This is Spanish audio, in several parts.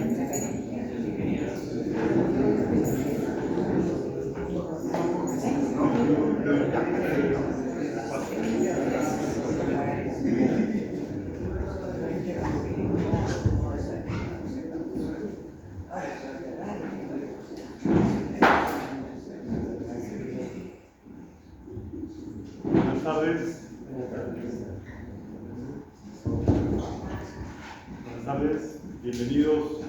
Buenas tardes. Buenas tardes. Bienvenidos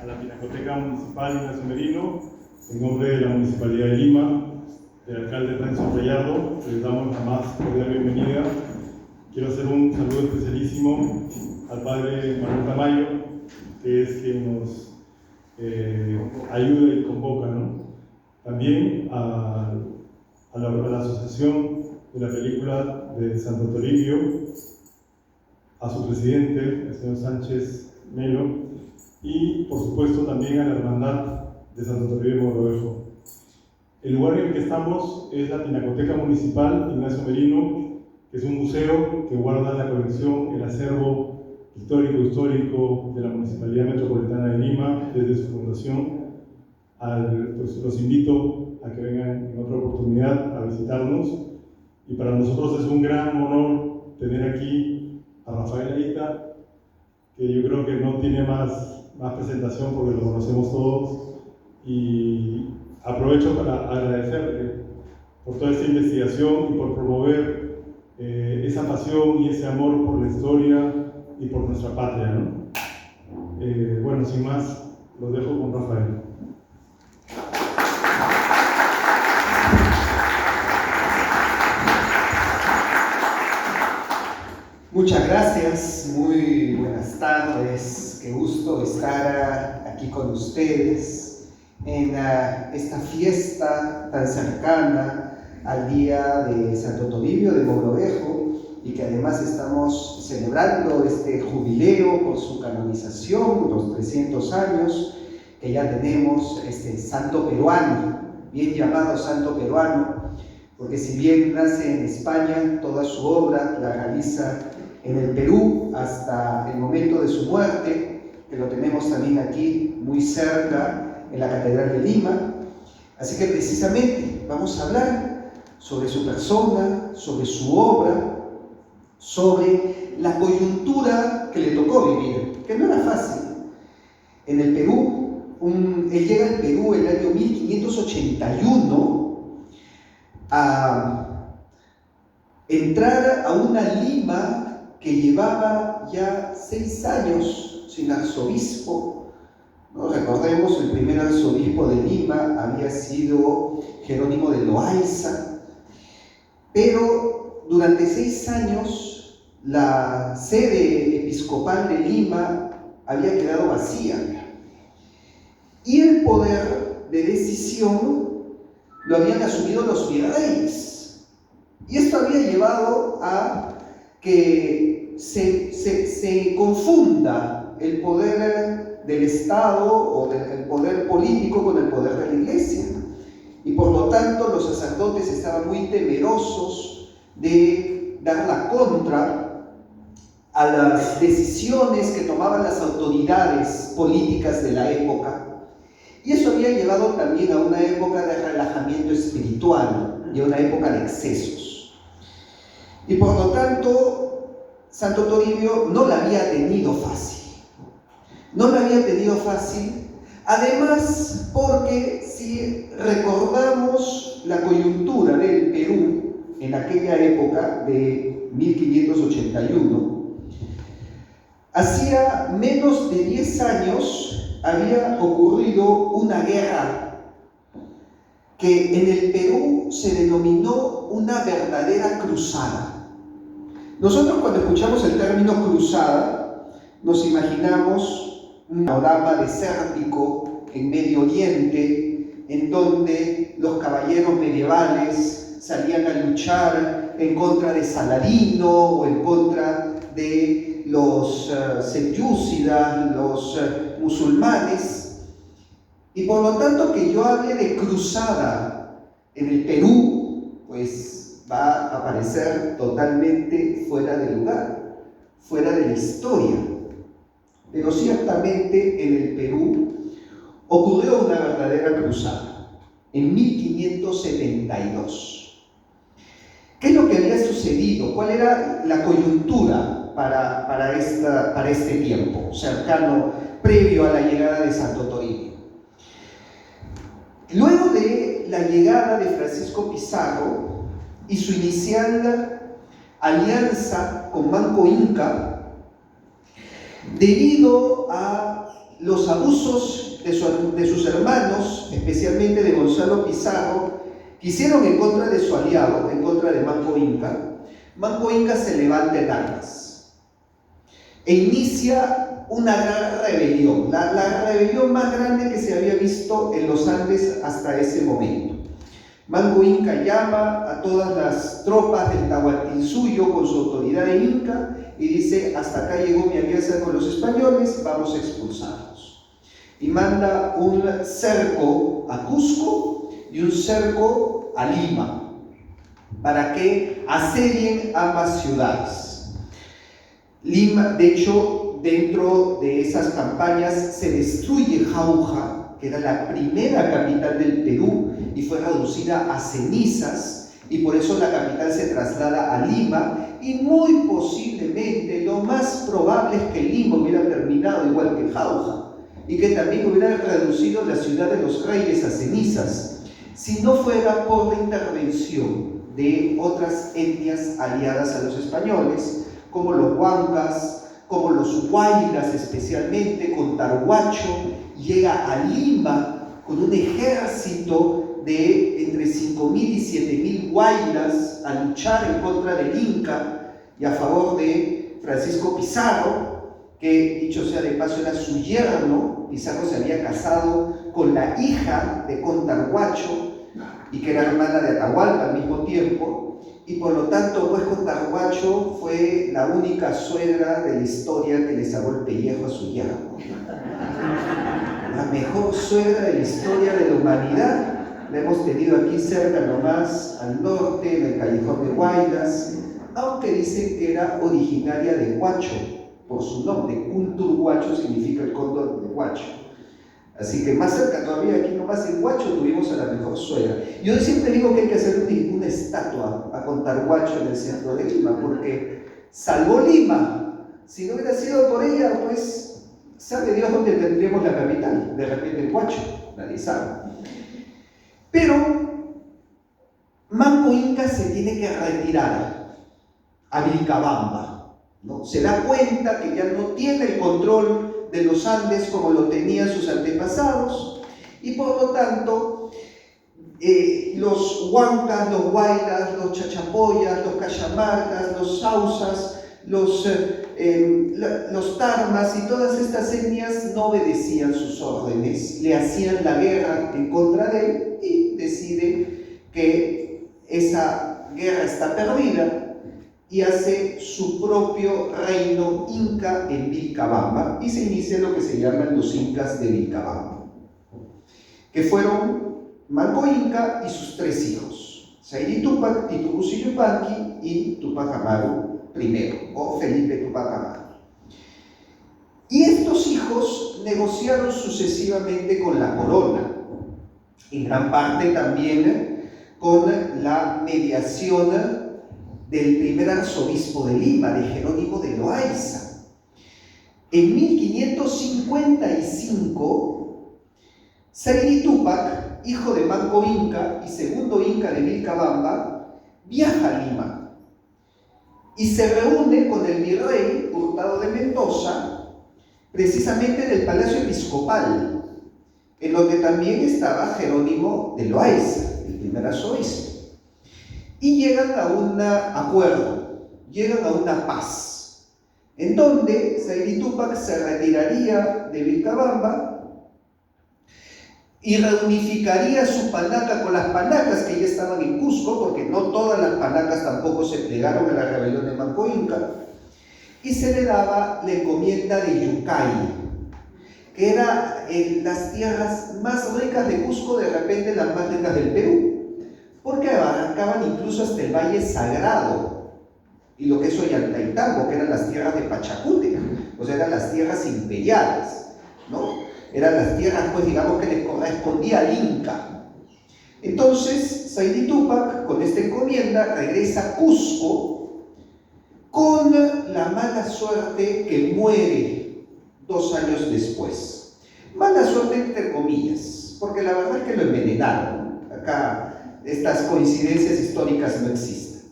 a la Pinacoteca Municipal Ignacio Merino. En nombre de la Municipalidad de Lima, del alcalde Renzo Gallardo, les damos la más cordial bienvenida. Quiero hacer un saludo especialísimo al padre Manuel Tamayo, que es quien nos ayuda y convoca, ¿no? También a la Asociación de la Película de Santo Toribio, a su presidente, el señor Sánchez Melo, y por supuesto también a la Hermandad de Santo Toribio de Mogrovejo. El lugar en el que estamos es la Pinacoteca Municipal Ignacio Merino, que es un museo que guarda la colección, el acervo histórico de la Municipalidad Metropolitana de Lima desde su fundación. Pues los invito a que vengan en otra oportunidad a visitarnos, y para nosotros es un gran honor tener aquí a Rafael Aita, que yo creo que no tiene más presentación porque lo conocemos todos, y aprovecho para agradecerle por toda esta investigación y por promover esa pasión y ese amor por la historia y por nuestra patria, ¿no? Bueno, sin más, los dejo con Rafael. Muchas gracias, muy buenas tardes, qué gusto estar aquí con ustedes en esta fiesta tan cercana al día de Santo Toribio de Mogrovejo, y que además estamos celebrando este jubileo por su canonización, los 300 años que ya tenemos este santo peruano, bien llamado santo peruano, porque si bien nace en España, toda su obra la realiza en el Perú hasta el momento de su muerte, que lo tenemos también aquí muy cerca en la Catedral de Lima. Así que precisamente vamos a hablar sobre su persona, sobre su obra, sobre la coyuntura que le tocó vivir, que no era fácil. En el Perú, él llega al Perú en el año 1581 a entrar a una Lima que llevaba ya 6 años sin arzobispo, ¿no? Recordemos, el primer arzobispo de Lima había sido Jerónimo de Loaiza, pero durante 6 años la sede episcopal de Lima había quedado vacía, y el poder de decisión lo habían asumido los virreyes, y esto había llevado a que se confunda el poder del Estado o el poder político con el poder de la Iglesia, y por lo tanto los sacerdotes estaban muy temerosos de dar la contra a las decisiones que tomaban las autoridades políticas de la época, y eso había llevado también a una época de relajamiento espiritual y a una época de excesos. Y por lo tanto, Santo Toribio no la había tenido fácil. No la había tenido fácil, además porque si recordamos la coyuntura del Perú en aquella época de 1581, hacía menos de 10 años había ocurrido una guerra que en el Perú se denominó una verdadera cruzada. Nosotros, cuando escuchamos el término cruzada, nos imaginamos un panorama desértico en Medio Oriente, en donde los caballeros medievales salían a luchar en contra de Saladino o en contra de los selyúcidas, los musulmanes. Y por lo tanto, que yo hable de cruzada en el Perú, pues va a aparecer totalmente fuera de lugar, fuera de la historia. pero ciertamente en el Perú ocurrió una verdadera cruzada en 1572. ¿Qué es lo que había sucedido? ¿Cuál era la coyuntura para este tiempo cercano, previo a la llegada de Santo Toribio? Luego de la llegada de Francisco Pizarro y su inicial alianza con Manco Inca, debido a los abusos de sus hermanos, especialmente de Gonzalo Pizarro, que hicieron en contra de su aliado, en contra de Manco Inca se levanta en armas e inicia una gran rebelión, la rebelión más grande que se había visto en los Andes hasta ese momento. Manco Inca llama a todas las tropas del Tahuantinsuyo con su autoridad de Inca y dice: hasta acá llegó mi alianza con los españoles, vamos a expulsarlos. Y manda un cerco a Cusco y un cerco a Lima para que asedien ambas ciudades. Lima, de hecho, dentro de esas campañas se destruye Jauja, que era la primera capital del Perú, y fue reducida a cenizas, y por eso la capital se traslada a Lima, y muy posiblemente, lo más probable es que Lima hubiera terminado igual que Jauja, y que también hubiera reducido la ciudad de los Reyes a cenizas, si no fuera por la intervención de otras etnias aliadas a los españoles, como los huancas, como los huaylas, especialmente con Tarhuacho. Llega a Lima con un ejército de entre 5.000 y 7.000 huaylas a luchar en contra del Inca y a favor de Francisco Pizarro, que dicho sea de paso era su yerno. Pizarro se había casado con la hija de Contarhuacho y que era hermana de Atahualpa al mismo tiempo, y por lo tanto pues Contarhuacho fue la única suegra de la historia que le salvó el pellejo a su yerno. La mejor suegra de la historia de la humanidad la hemos tenido aquí cerca nomás, al norte, en el callejón de Huaylas, aunque dicen que era originaria de Huacho, por su nombre. Kunturhuacho significa el cóndor de Huacho. Así que más cerca todavía, aquí nomás en Huacho tuvimos a la mejor suegra. Yo siempre digo que hay que hacer una estatua a Contarhuacho en el centro de Lima, porque salvó Lima. Si no hubiera sido por ella, pues sabe Dios dónde tendríamos la capital. De repente en Huacho, nadie sabe. Pero Manco Inca se tiene que retirar a Vilcabamba, ¿no? Se da cuenta que ya no tiene el control de los Andes como lo tenían sus antepasados, y por lo tanto los huancas, los huaylas, los chachapoyas, los cachamarcas, los sausas, los tarmas y todas estas etnias no obedecían sus órdenes, le hacían la guerra en contra de él, y decide que esa guerra está perdida y hace su propio reino inca en Vilcabamba, y se inicia lo que se llaman los incas de Vilcabamba, que fueron Manco Inca y sus 3 hijos, Sayri Túpac, Titu Yupanqui y Túpac Amaru I, o Felipe Túpac Amaru. Y estos hijos negociaron sucesivamente con la corona, en gran parte también con la mediación del primer arzobispo de Lima, de Jerónimo de Loaiza. En 1555, Sayri Túpac, hijo de Manco Inca y segundo Inca de Vilcabamba, viaja a Lima y se reúne con el virrey Hurtado de Mendoza, precisamente en el Palacio Episcopal, en donde también estaba Jerónimo de Loaiza, el primer arzobispo. Y llegan a un acuerdo, llegan a una paz, en donde Sayri Túpac se retiraría de Vilcabamba y reunificaría su panaca con las panacas que ya estaban en Cusco, porque no todas las panacas tampoco se plegaron a la rebelión de Manco Inca, y se le daba la encomienda de Yucay, que era en las tierras más ricas de Cusco, de repente las más ricas del Perú, porque abarcaban incluso hasta el Valle Sagrado y lo que es Ollantaytambo, que eran las tierras de Pachacútec. o sea, eran las tierras imperiales, ¿no? Eran las tierras, pues digamos, que le correspondía al Inca. Entonces, Saidi Tupac, con esta encomienda, regresa a Cusco con la mala suerte que muere 2 años después. Mala suerte entre comillas, porque la verdad es que lo envenenaron. Acá estas coincidencias históricas no existen.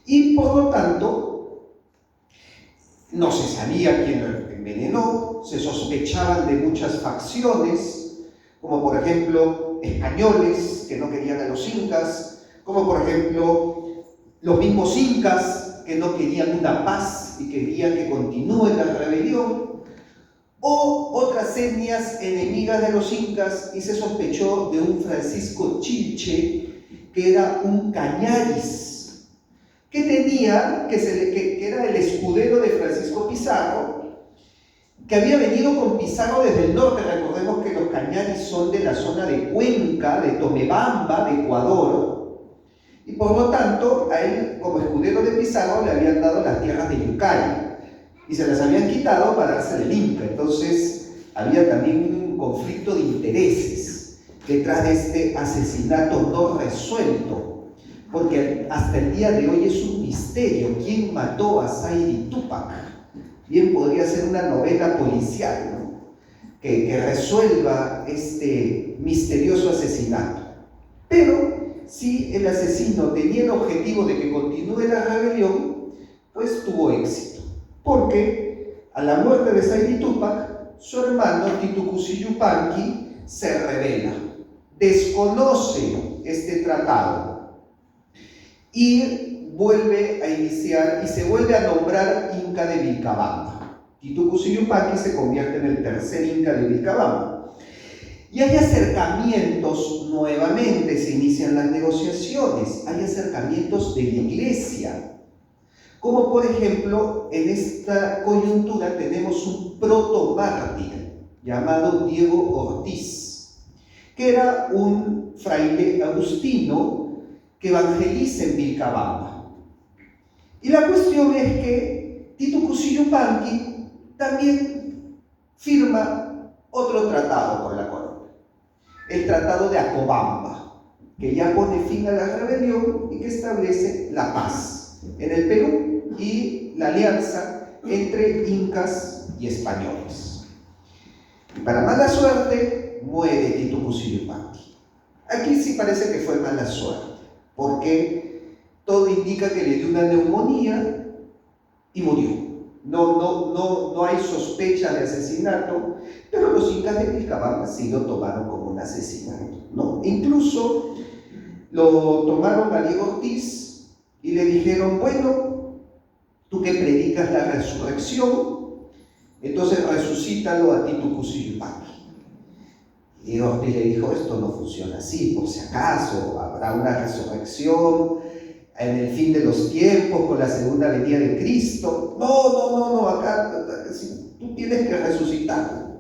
Y por lo tanto, no se sabía quién lo envenenó, se sospechaban de muchas facciones, como por ejemplo españoles que no querían a los incas, como por ejemplo los mismos incas que no querían una paz y querían que continúe la rebelión, o otras etnias enemigas de los incas, y se sospechó de un Francisco Chilche, que era un cañaris, que era el escudero de Francisco Pizarro, que había venido con Pizarro desde el norte. Recordemos que los cañaris son de la zona de Cuenca, de Tomebamba, de Ecuador, y por lo tanto a él, como escudero de Pizarro, le habían dado las tierras de Yucay y se las habían quitado para darse del Inca. Entonces había también un conflicto de intereses detrás de este asesinato no resuelto, porque hasta el día de hoy es un misterio quién mató a Saidi Tupac. Bien podría ser una novela policial, ¿no? que resuelva este misterioso asesinato. Pero si el asesino tenía el objetivo de que continúe la rebelión, pues tuvo éxito, porque a la muerte de Saidi Tupac, su hermano Titu Yupanqui se rebela, desconoce este tratado y vuelve a iniciar y se vuelve a nombrar Inca de Vilcabamba. Titu Yupanqui se convierte en el tercer Inca de Vilcabamba. Y hay acercamientos, nuevamente se inician las negociaciones, hay acercamientos de la iglesia. Como por ejemplo, en esta coyuntura tenemos un protomártir llamado Diego Ortiz, que era un fraile agustino que evangeliza en Vilcabamba. Y la cuestión es que Titu Yupanqui también firma otro tratado con la corona, el Tratado de Acobamba, que ya pone fin a la rebelión y que establece la paz en el Perú y la alianza entre incas y españoles. Y para mala suerte, muere Titu Yupanqui. Aquí sí parece que fue mala suerte, porque todo indica que le dio una neumonía y murió. No hay sospecha de asesinato, pero los incas de Vilcabamba sí lo tomaron como un asesinato, ¿no? Incluso lo tomaron a Diego Ortiz y le dijeron: bueno, tú que predicas la resurrección, entonces resucítalo a Titu Yupanqui. Y Diego Ortiz le dijo: esto no funciona así, por si acaso habrá una resurrección en el fin de los tiempos, con la segunda venida de Cristo. No, acá tú tienes que resucitar.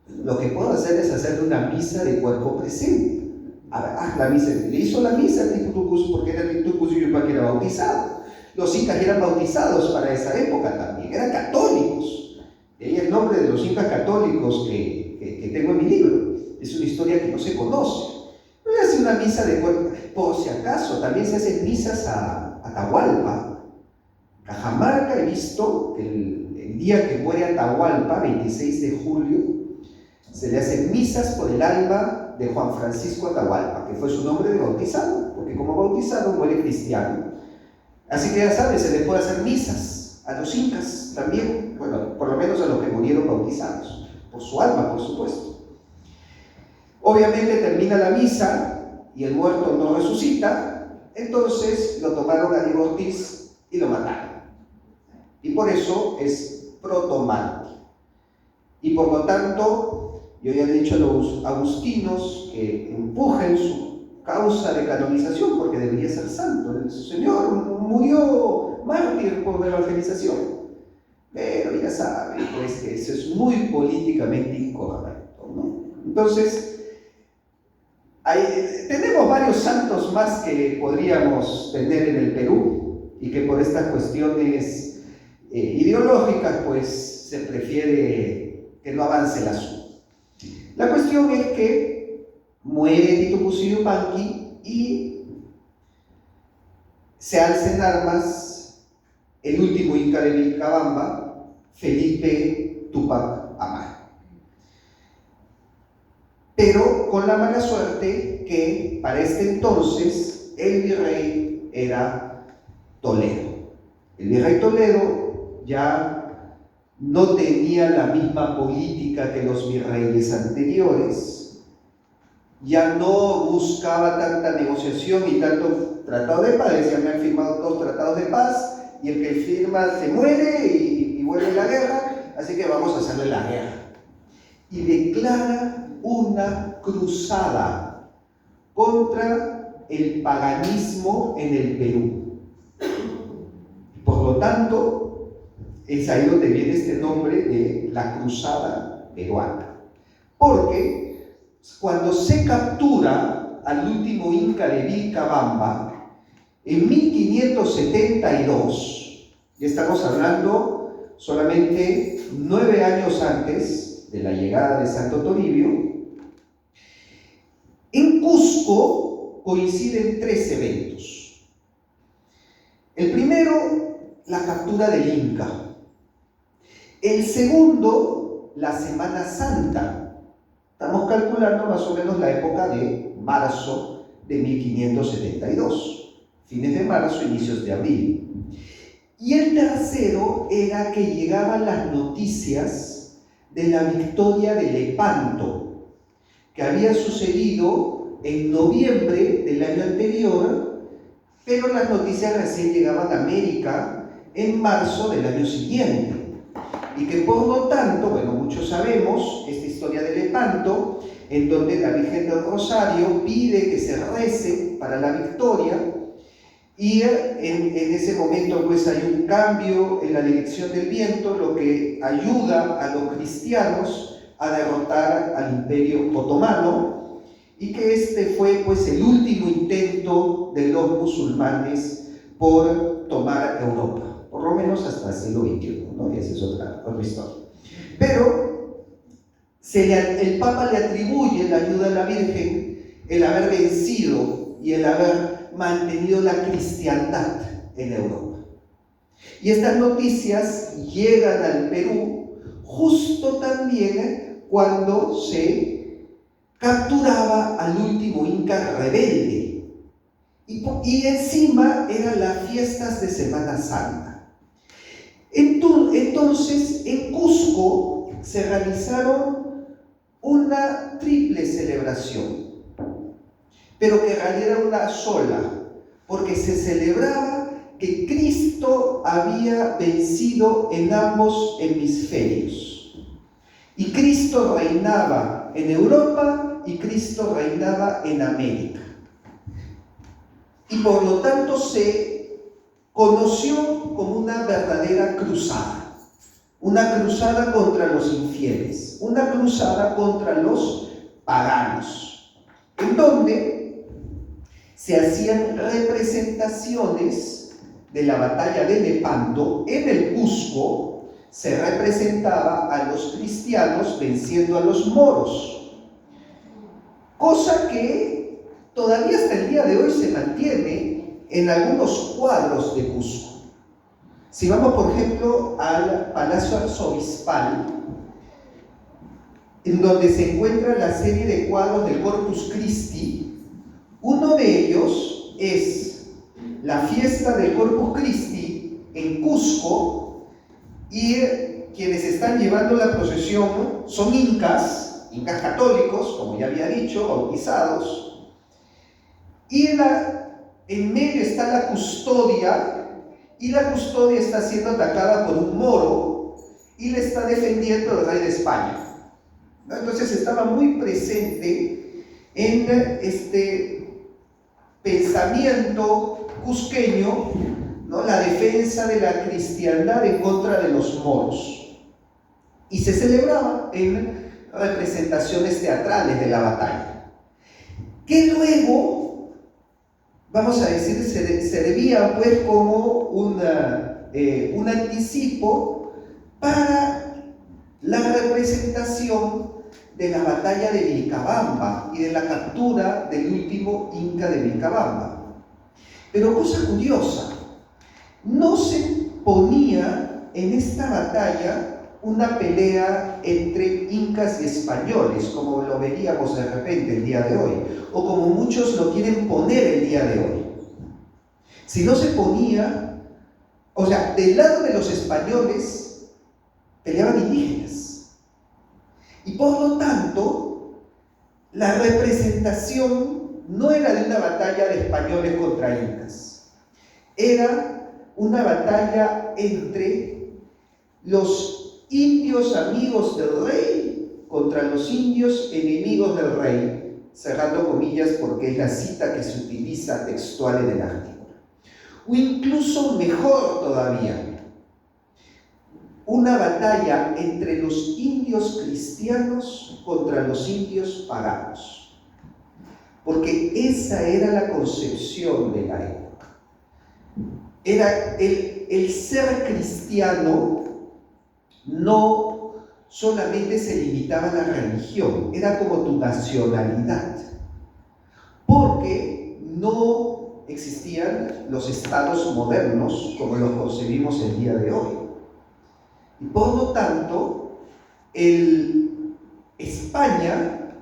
Lo que puedo hacer es hacerle una misa de cuerpo presente. A ver, haz la misa. Le hizo la misa a Titu porque era Titu Yupanqui, era bautizado. Los incas eran bautizados para esa época también, eran católicos. De ahí el nombre de los incas católicos que tengo en mi libro. Es una historia que no se conoce. No le hace una misa de cuerpo. Por si acaso, también se hacen misas a Atahualpa. Cajamarca, he visto que el día que muere Atahualpa, 26 de julio, se le hacen misas por el alma de Juan Francisco Atahualpa, que fue su nombre de bautizado, porque como bautizado muere cristiano. Así que ya sabes, se le puede hacer misas a los incas también, bueno, por lo menos a los que murieron bautizados, por su alma, por supuesto. Obviamente termina la misa y el muerto no resucita, entonces lo tomaron a Diego Ortiz y lo mataron. Y por eso es protomártir. Y por lo tanto, yo ya he dicho a los agustinos que empujen su causa de canonización, porque debería ser santo. El Señor murió mártir por la evangelización. Pero ya saben, pues, que eso es muy políticamente incorrecto, ¿no? Entonces, tenemos varios santos más que podríamos tener en el Perú y que por estas cuestiones ideológicas, pues se prefiere que no avance el asunto. La cuestión es que muere Tito Cusillo Yupanqui y se alza en armas el último Inca de Vilcabamba, Felipe Túpac Amaru. Pero con la mala suerte que para este entonces el virrey era Toledo. El virrey Toledo ya no tenía la misma política que los virreyes anteriores, ya no buscaba tanta negociación y tanto tratado de paz. Decían, me han firmado 2 tratados de paz y el que firma se muere y vuelve la guerra, así que vamos a hacerle la guerra. Y declara una cruzada contra el paganismo en el Perú. Por lo tanto, es ahí donde viene este nombre de la cruzada peruana. Porque cuando se captura al último Inca de Vilcabamba, en 1572, ya estamos hablando solamente 9 años antes de la llegada de Santo Toribio, en Cusco coinciden 3 eventos. El primero, la captura del Inca. El segundo, la Semana Santa. Estamos calculando más o menos la época de marzo de 1572, fines de marzo, inicios de abril. Y el tercero era que llegaban las noticias de la victoria de Lepanto, que había sucedido en noviembre del año anterior, pero las noticias recién llegaban a América en marzo del año siguiente. Y que por lo tanto, bueno, muchos sabemos esta historia de Lepanto, en donde la Virgen del Rosario pide que se rece para la victoria, y en ese momento pues hay un cambio en la dirección del viento, lo que ayuda a los cristianos a derrotar al Imperio Otomano, y que este fue pues el último intento de los musulmanes por tomar Europa, por lo menos hasta el siglo XXI, ¿no? Y esa es otra historia. Pero el Papa le atribuye la ayuda a la Virgen el haber vencido y el haber mantenido la cristiandad en Europa. Y estas noticias llegan al Perú justo también cuando se capturaba al último Inca rebelde. Y encima eran las fiestas de Semana Santa. Entonces, en Cusco se realizaron una triple celebración, pero que en realidad era una sola, porque se celebraba que Cristo había vencido en ambos hemisferios. Y Cristo reinaba en Europa y Cristo reinaba en América. Y por lo tanto se conoció como una verdadera cruzada contra los infieles, una cruzada contra los paganos, en donde se hacían representaciones de la batalla de Lepanto. En el Cusco se representaba a los cristianos venciendo a los moros, cosa que todavía hasta el día de hoy se mantiene en algunos cuadros de Cusco. Si vamos, por ejemplo, al Palacio Arzobispal, en donde se encuentra la serie de cuadros del Corpus Christi, uno de ellos es la fiesta del Corpus Christi en Cusco, y quienes están llevando la procesión son incas católicos, como ya había dicho, bautizados, y en medio está la custodia, y la custodia está siendo atacada por un moro y le está defendiendo el rey de España, ¿no? Entonces estaba muy presente en este pensamiento cusqueño, ¿no?, la defensa de la cristiandad en contra de los moros, y se celebraba en representaciones teatrales de la batalla, que luego, vamos a decir, servía pues como un anticipo para la representación de la batalla de Vilcabamba y de la captura del último Inca de Vilcabamba. Pero cosa curiosa, no se ponía en esta batalla una pelea entre incas y españoles, como lo veríamos de repente el día de hoy, o como muchos lo quieren poner el día de hoy. Si no se ponía, o sea, del lado de los españoles peleaban indígenas. Y por lo tanto, la representación no era de una batalla de españoles contra incas, era una batalla entre los indios amigos del rey contra los indios enemigos del rey, cerrando comillas porque es la cita que se utiliza textual en el artículo. O incluso mejor todavía, una batalla entre los indios cristianos contra los indios paganos, porque esa era la concepción de la época. Era el ser cristiano no solamente se limitaba a la religión, era como tu nacionalidad, porque no existían los estados modernos como los concebimos el día de hoy. Y por lo tanto, España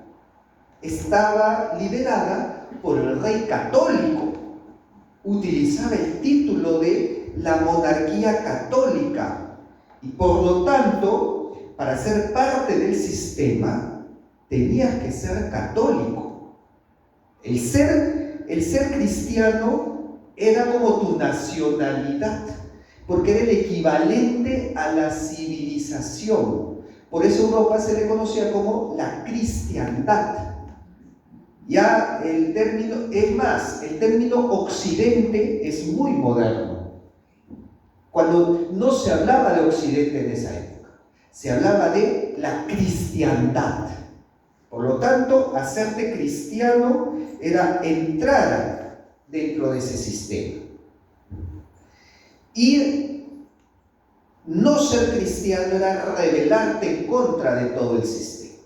estaba liderada por el rey católico, utilizaba el título de la monarquía católica, y por lo tanto, para ser parte del sistema, tenías que ser católico. El ser cristiano era como tu nacionalidad, porque era el equivalente a la civilización. Por eso Europa se le conocía como la cristiandad. Ya el término, es más, el término occidente es muy moderno. Cuando no se hablaba de occidente en esa época, se hablaba de la cristiandad. Por lo tanto, hacerte cristiano era entrar dentro de ese sistema. Y no ser cristiano era rebelarte en contra de todo el sistema.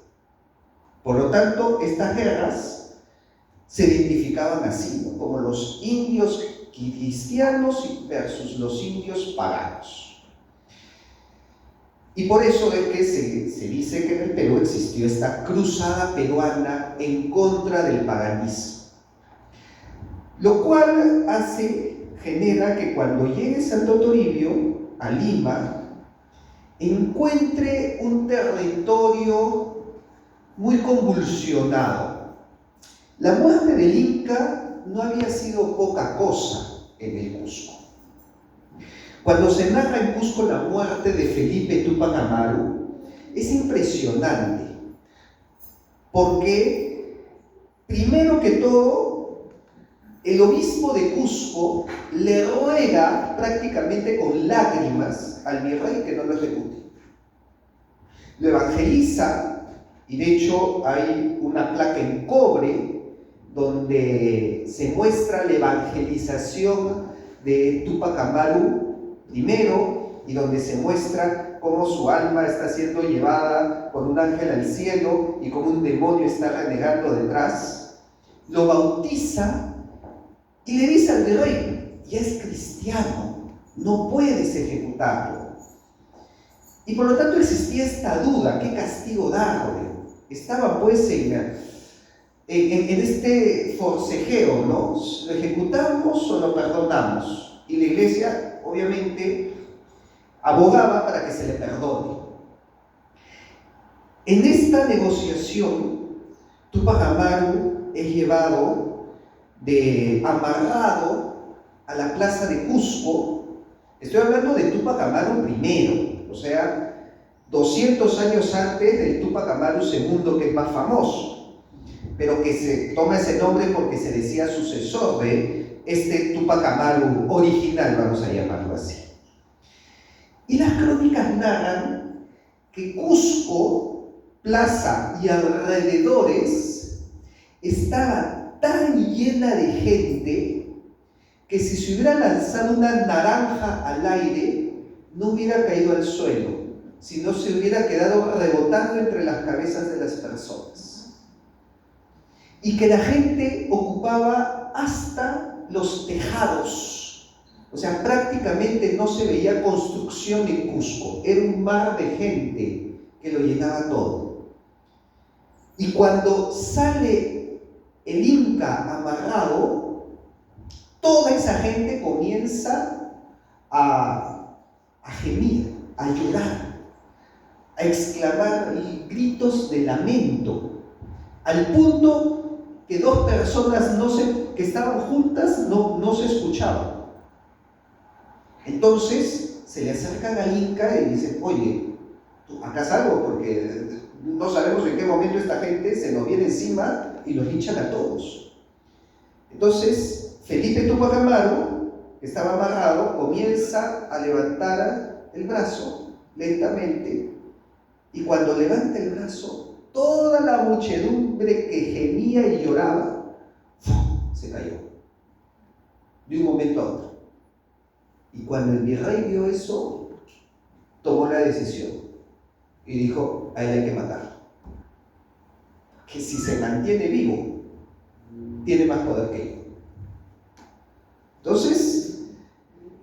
Por lo tanto, estas guerras se identificaban así, ¿no? Como los indios cristianos versus los indios paganos. Y por eso es que se dice que en el Perú existió esta cruzada peruana en contra del paganismo. Lo cual genera que cuando llegue Santo Toribio a Lima, encuentre un territorio muy convulsionado. La muerte del Inca no había sido poca cosa en el Cusco. Cuando se narra en Cusco la muerte de Felipe Túpac Amaru, es impresionante, porque primero que todo, el obispo de Cusco le ruega prácticamente con lágrimas al virrey que no lo ejecute. Lo evangeliza, y de hecho hay una placa en cobre donde se muestra la evangelización de Túpac Amaru primero, y donde se muestra cómo su alma está siendo llevada por un ángel al cielo y cómo un demonio está renegando detrás. Lo bautiza y le dice al virrey: ya es cristiano, no puedes ejecutarlo. Y por lo tanto existía esta duda: ¿qué castigo darle? Estaba pues en este forcejeo, ¿no? ¿Lo ejecutamos o lo perdonamos? Y la iglesia, obviamente, abogaba para que se le perdone. En esta negociación, Túpac Amaru es llevado amarrado a la plaza de Cusco. Estoy hablando de Túpac Amaru I, o sea, 200 años antes del Túpac Amaru II, que es más famoso, pero que se toma ese nombre porque se decía sucesor de este Túpac Amaru original, vamos a llamarlo así. Y las crónicas narran que Cusco, plaza y alrededores, estaba tan llena de gente que si se hubiera lanzado una naranja al aire, no hubiera caído al suelo, sino se hubiera quedado rebotando entre las cabezas de las personas. Y que la gente ocupaba hasta los tejados. O sea, prácticamente no se veía construcción en Cusco. Era un mar de gente que lo llenaba todo. Y cuando sale el Inca amarrado, toda esa gente comienza a gemir, a llorar, a exclamar gritos de lamento, al punto que dos personas que estaban juntas no se escuchaban. Entonces se le acercan al Inca y dicen: oye, ¿tú acá salgo? Porque no sabemos en qué momento esta gente se nos viene encima y los linchan a todos. Entonces Felipe Túpac Amaru, que estaba amarrado, comienza a levantar el brazo lentamente, y cuando levanta el brazo, toda la muchedumbre que gemía y lloraba se cayó de un momento a otro. Y cuando el virrey vio eso, tomó la decisión y dijo: a él hay que matar, que si se mantiene vivo tiene más poder que yo. Entonces,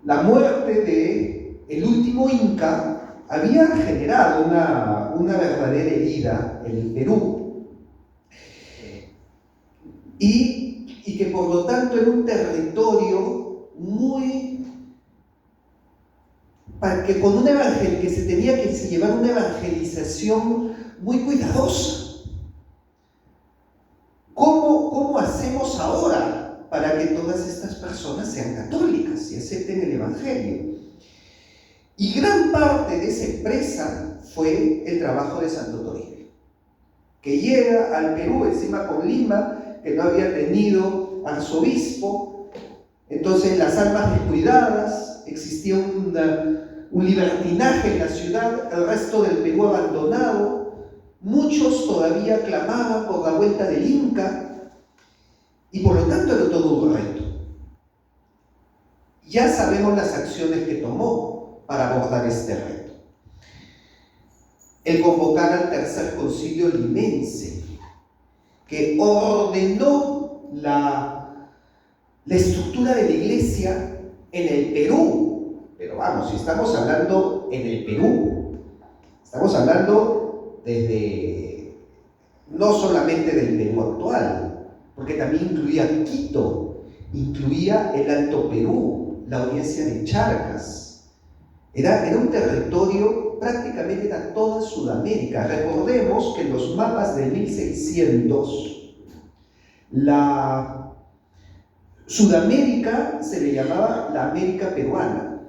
la muerte de el último Inca había generado una verdadera herida en el Perú, y que por lo tanto era un territorio que se tenía que llevar una evangelización muy cuidadosa. ¿Cómo hacemos ahora para que todas estas personas sean católicas y acepten el Evangelio? Y gran parte de esa empresa fue el trabajo de Santo Toribio, que llega al Perú, encima con Lima, que no había tenido arzobispo. Entonces las almas descuidadas, existía un libertinaje en la ciudad, el resto del Perú abandonado. Muchos todavía clamaban por la vuelta del Inca, y por lo tanto era todo un reto. Ya sabemos las acciones que tomó para abordar este reto. El convocar al tercer concilio limense, que ordenó la estructura de la iglesia en el Perú. Pero vamos, si estamos hablando en el Perú, estamos hablando no solamente del Perú actual, porque también incluía Quito, incluía el Alto Perú, la audiencia de Charcas. Era un territorio, prácticamente era toda Sudamérica. Recordemos que en los mapas de 1600, la Sudamérica se le llamaba la América peruana.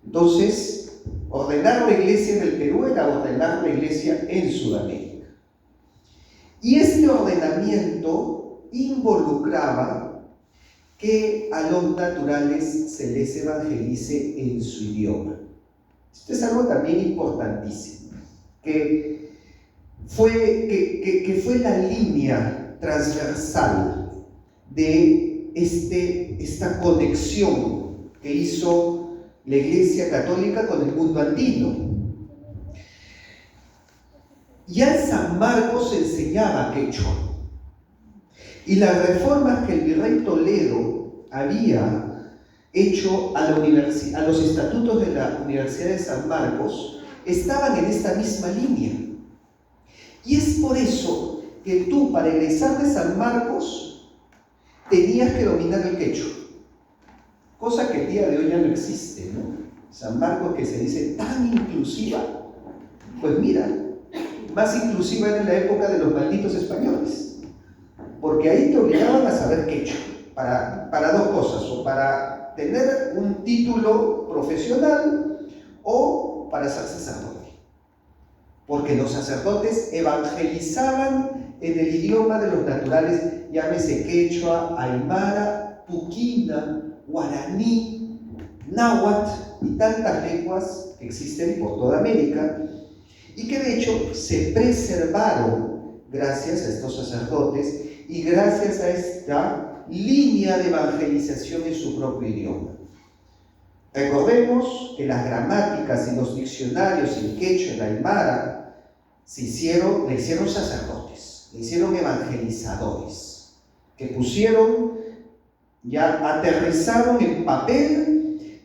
Entonces, ordenar la iglesia en el Perú era ordenar la iglesia en Sudamérica. Y este ordenamiento involucraba que a los naturales se les evangelice en su idioma. Esto es algo también importantísimo, que fue la línea transversal de esta conexión que hizo la Iglesia Católica con el mundo andino. Ya en San Marcos se enseñaba quechua, y las reformas que el virrey Toledo había hecho a los estatutos de la Universidad de San Marcos estaban en esta misma línea. Y es por eso que tú, para egresar de San Marcos, tenías que dominar el quechua, cosa que el día de hoy ya no existe, ¿no? San Marcos, que se dice tan inclusiva, pues mira, más inclusiva era en la época de los malditos españoles, porque ahí te obligaban a saber quechua, para dos cosas: o para tener un título profesional, o para ser sacerdote, porque los sacerdotes evangelizaban en el idioma de los naturales, llámese quechua, aymara, puquina, guaraní, náhuatl y tantas lenguas que existen por toda América, y que de hecho se preservaron gracias a estos sacerdotes y gracias a esta línea de evangelización en su propio idioma. Recordemos que las gramáticas y los diccionarios en quechua, en aymara, le hicieron sacerdotes, le hicieron evangelizadores, que aterrizaron en papel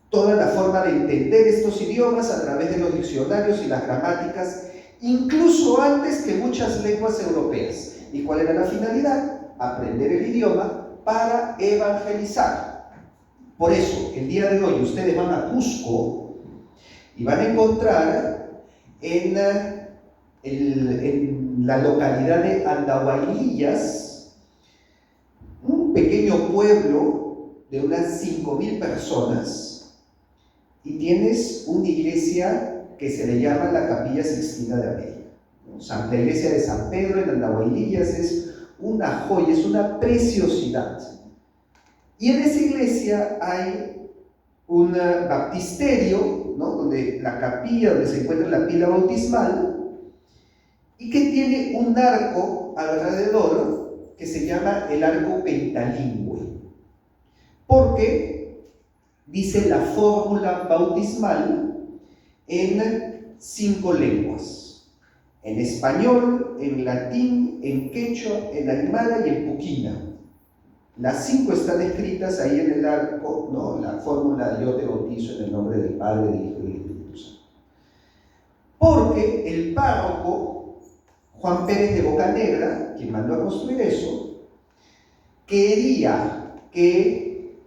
toda la forma de entender estos idiomas a través de los diccionarios y las gramáticas, incluso antes que muchas lenguas europeas. ¿Y cuál era la finalidad? Aprender el idioma para evangelizar. Por eso, el día de hoy ustedes van a Cusco y van a encontrar en la localidad de Andahuaylillas un pequeño pueblo de unas 5.000 personas, y tienes una iglesia que se le llama la Capilla Sixtina de América. La iglesia de San Pedro en Andahuaylillas es una joya, es una preciosidad. Y en esa iglesia hay un baptisterio, ¿no?, donde la capilla, donde se encuentra la pila bautismal, y que tiene un arco alrededor que se llama el arco pentalingüe, porque dice la fórmula bautismal en 5 lenguas: en español, en latín, en quechua, en aymara y en puquina. Las 5 están escritas ahí en el arco, ¿no?, la fórmula de yo te bautizo en el nombre del Padre, del Hijo y del Espíritu Santo. Porque el párroco Juan Pérez de Bocanegra, quien mandó a construir eso, quería que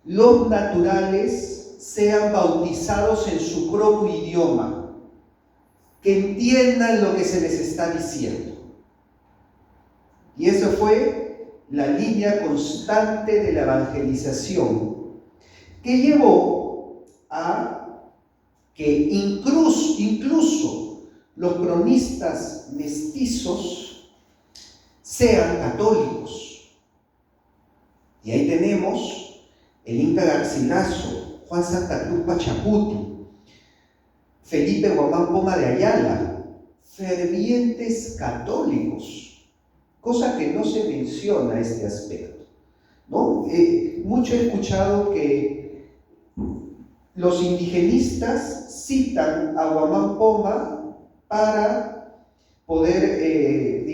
los naturales sean bautizados en su propio idioma, que entiendan lo que se les está diciendo. Y eso fue la línea constante de la evangelización, que llevó a que incluso los cronistas mestizos sean católicos. Y ahí tenemos el Inca Garcilaso, Juan Santa Cruz Pachacuti, Felipe Guamán Poma de Ayala, fervientes católicos, cosa que no se menciona este aspecto, ¿no? Mucho he escuchado que los indigenistas citan a Guamán Poma para poder,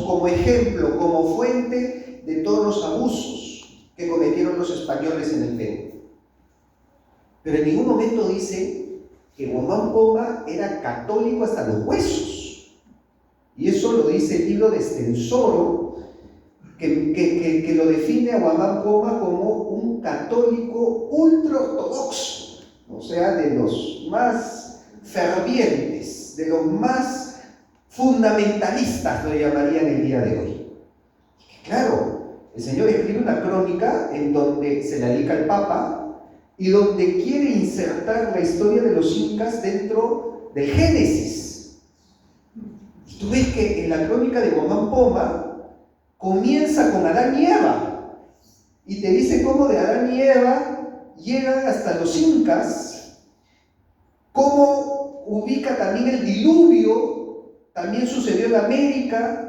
como ejemplo, como fuente de todos los abusos que cometieron los españoles en el Perú. Pero en ningún momento dice que Guamán Poma era católico hasta los huesos. Y eso lo dice el libro de Estensoro, que lo define a Guamán Poma como un católico ultraortodoxo, o sea, de los más fervientes, de los más fundamentalistas, lo llamarían el día de hoy. Claro, el Señor escribe una crónica en donde se le dedica al Papa y donde quiere insertar la historia de los incas dentro del Génesis. Tú ves que en la crónica de Guamán Poma comienza con Adán y Eva y te dice cómo de Adán y Eva llegan hasta los incas, cómo ubica también el diluvio, también sucedió en América,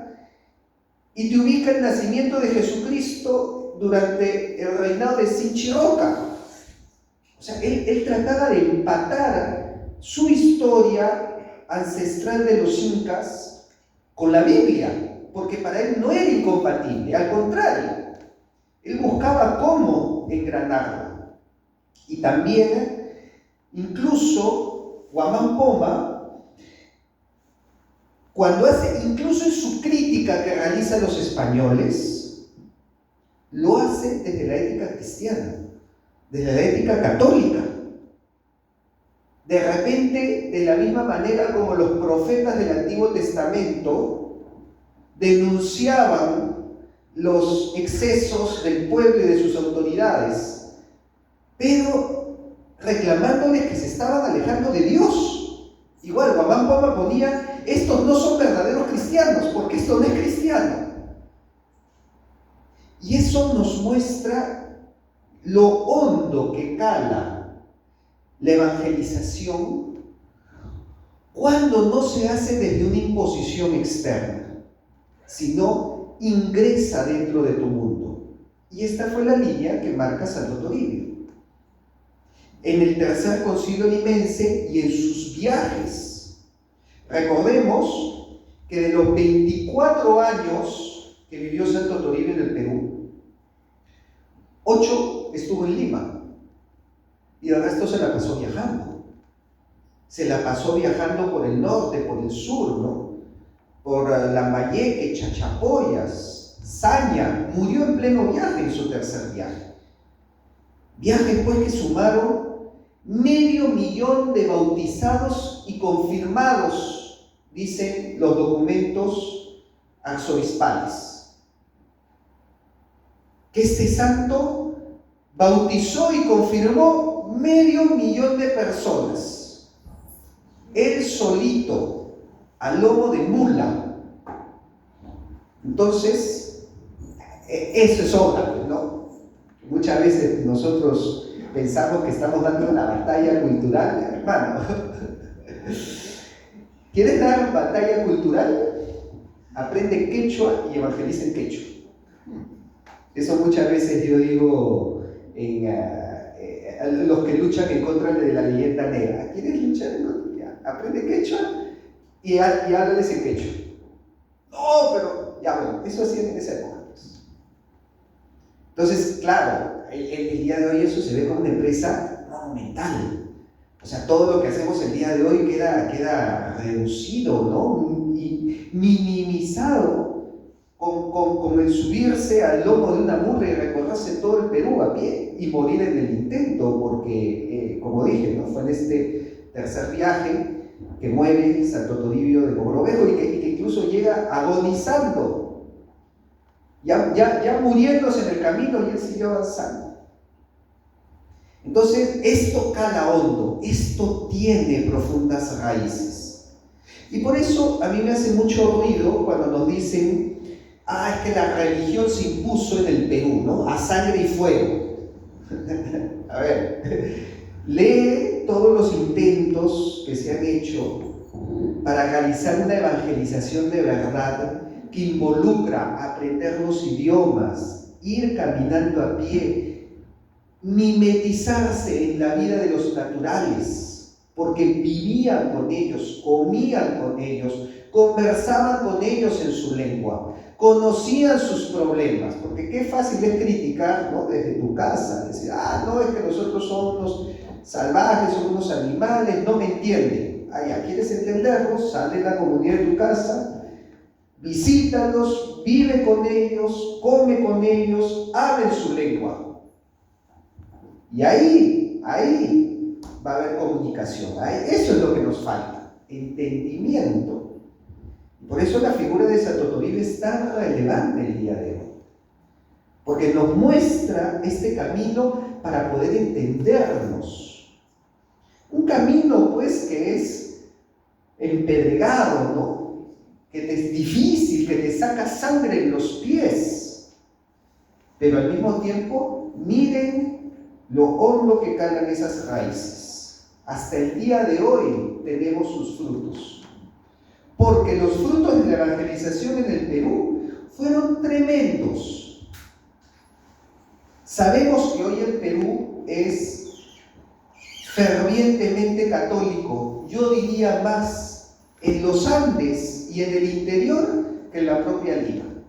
y te ubica el nacimiento de Jesucristo durante el reinado de Sinchiroca. O sea, él trataba de empatar su historia ancestral de los incas con la Biblia, porque para él no era incompatible, al contrario, él buscaba cómo engranarla. Y también, incluso, Guamán Poma, cuando hace, incluso en su crítica que realiza a los españoles, lo hace desde la ética cristiana, desde la ética católica. De repente, de la misma manera como los profetas del Antiguo Testamento denunciaban los excesos del pueblo y de sus autoridades, pero reclamándoles que se estaban alejando de Dios. Igual, Guamán Poma ponía: estos no son verdaderos cristianos, porque esto no es cristiano. Y eso nos muestra lo hondo que cala la evangelización cuando no se hace desde una imposición externa, sino ingresa dentro de tu mundo. Y esta fue la línea que marca Santo Toribio. En el tercer concilio limense y en sus viajes. Recordemos que de los 24 años que vivió Santo Toribio en el Perú, 8 estuvo en Lima y el resto se la pasó viajando. Se la pasó viajando por el norte, por el sur, ¿no? Por Lambayeque, Chachapoyas, Saña. Murió en pleno viaje en su tercer viaje. Viajes pues que sumaron 500.000 de bautizados y confirmados, dicen los documentos arzobispales. Que este santo bautizó y confirmó 500.000 de personas. Él solito, a lomo de mula. Entonces, eso es obra, ¿no? Muchas veces nosotros pensamos que estamos dando una batalla cultural, hermano. ¿Quieres dar batalla cultural? Aprende quechua y evangeliza en quechua. Eso muchas veces yo digo en los que luchan en contra de la leyenda negra. ¿Quieres luchar en contra? Aprende quechua y háblales en quechua. No, pero ya bueno, eso hacían en esa época. Pues. Entonces, claro, el día de hoy eso se ve como una empresa monumental. O sea, todo lo que hacemos el día de hoy queda reducido, ¿no? Y minimizado con el subirse al lomo de una mula y recorrerse todo el Perú a pie y morir en el intento, porque, como dije, ¿no? Fue en este tercer viaje que muere Santo Toribio de Mogrovejo y que incluso llega agonizando, ya muriéndose en el camino, y él siguió avanzando. Entonces, esto cala hondo, esto tiene profundas raíces. Y por eso a mí me hace mucho ruido cuando nos dicen, es que la religión se impuso en el Perú, ¿no? A sangre y fuego. A ver, lee todos los intentos que se han hecho para realizar una evangelización de verdad que involucra aprender los idiomas, ir caminando a pie, mimetizarse en la vida de los naturales, porque vivían con ellos, comían con ellos, conversaban con ellos en su lengua, conocían sus problemas, porque qué fácil es criticar, ¿no? Desde tu casa, decir, no, es que nosotros somos unos salvajes, somos unos animales, no me entienden. Ya quieres entenderlos, sale de la comunidad de tu casa, visítalos, vive con ellos, come con ellos, habla en su lengua. Y ahí va a haber comunicación. Eso es lo que nos falta, entendimiento. Por eso la figura de Santo Toribio es tan relevante el día de hoy, porque nos muestra este camino para poder entendernos. Un camino, pues, que es empedregado, ¿no? Que es difícil, que te saca sangre en los pies. Pero al mismo tiempo, miren lo hondo que calan esas raíces. Hasta el día de hoy tenemos sus frutos. Porque los frutos de la evangelización en el Perú fueron tremendos. Sabemos que hoy el Perú es fervientemente católico, yo diría más en los Andes y en el interior que en la propia Lima,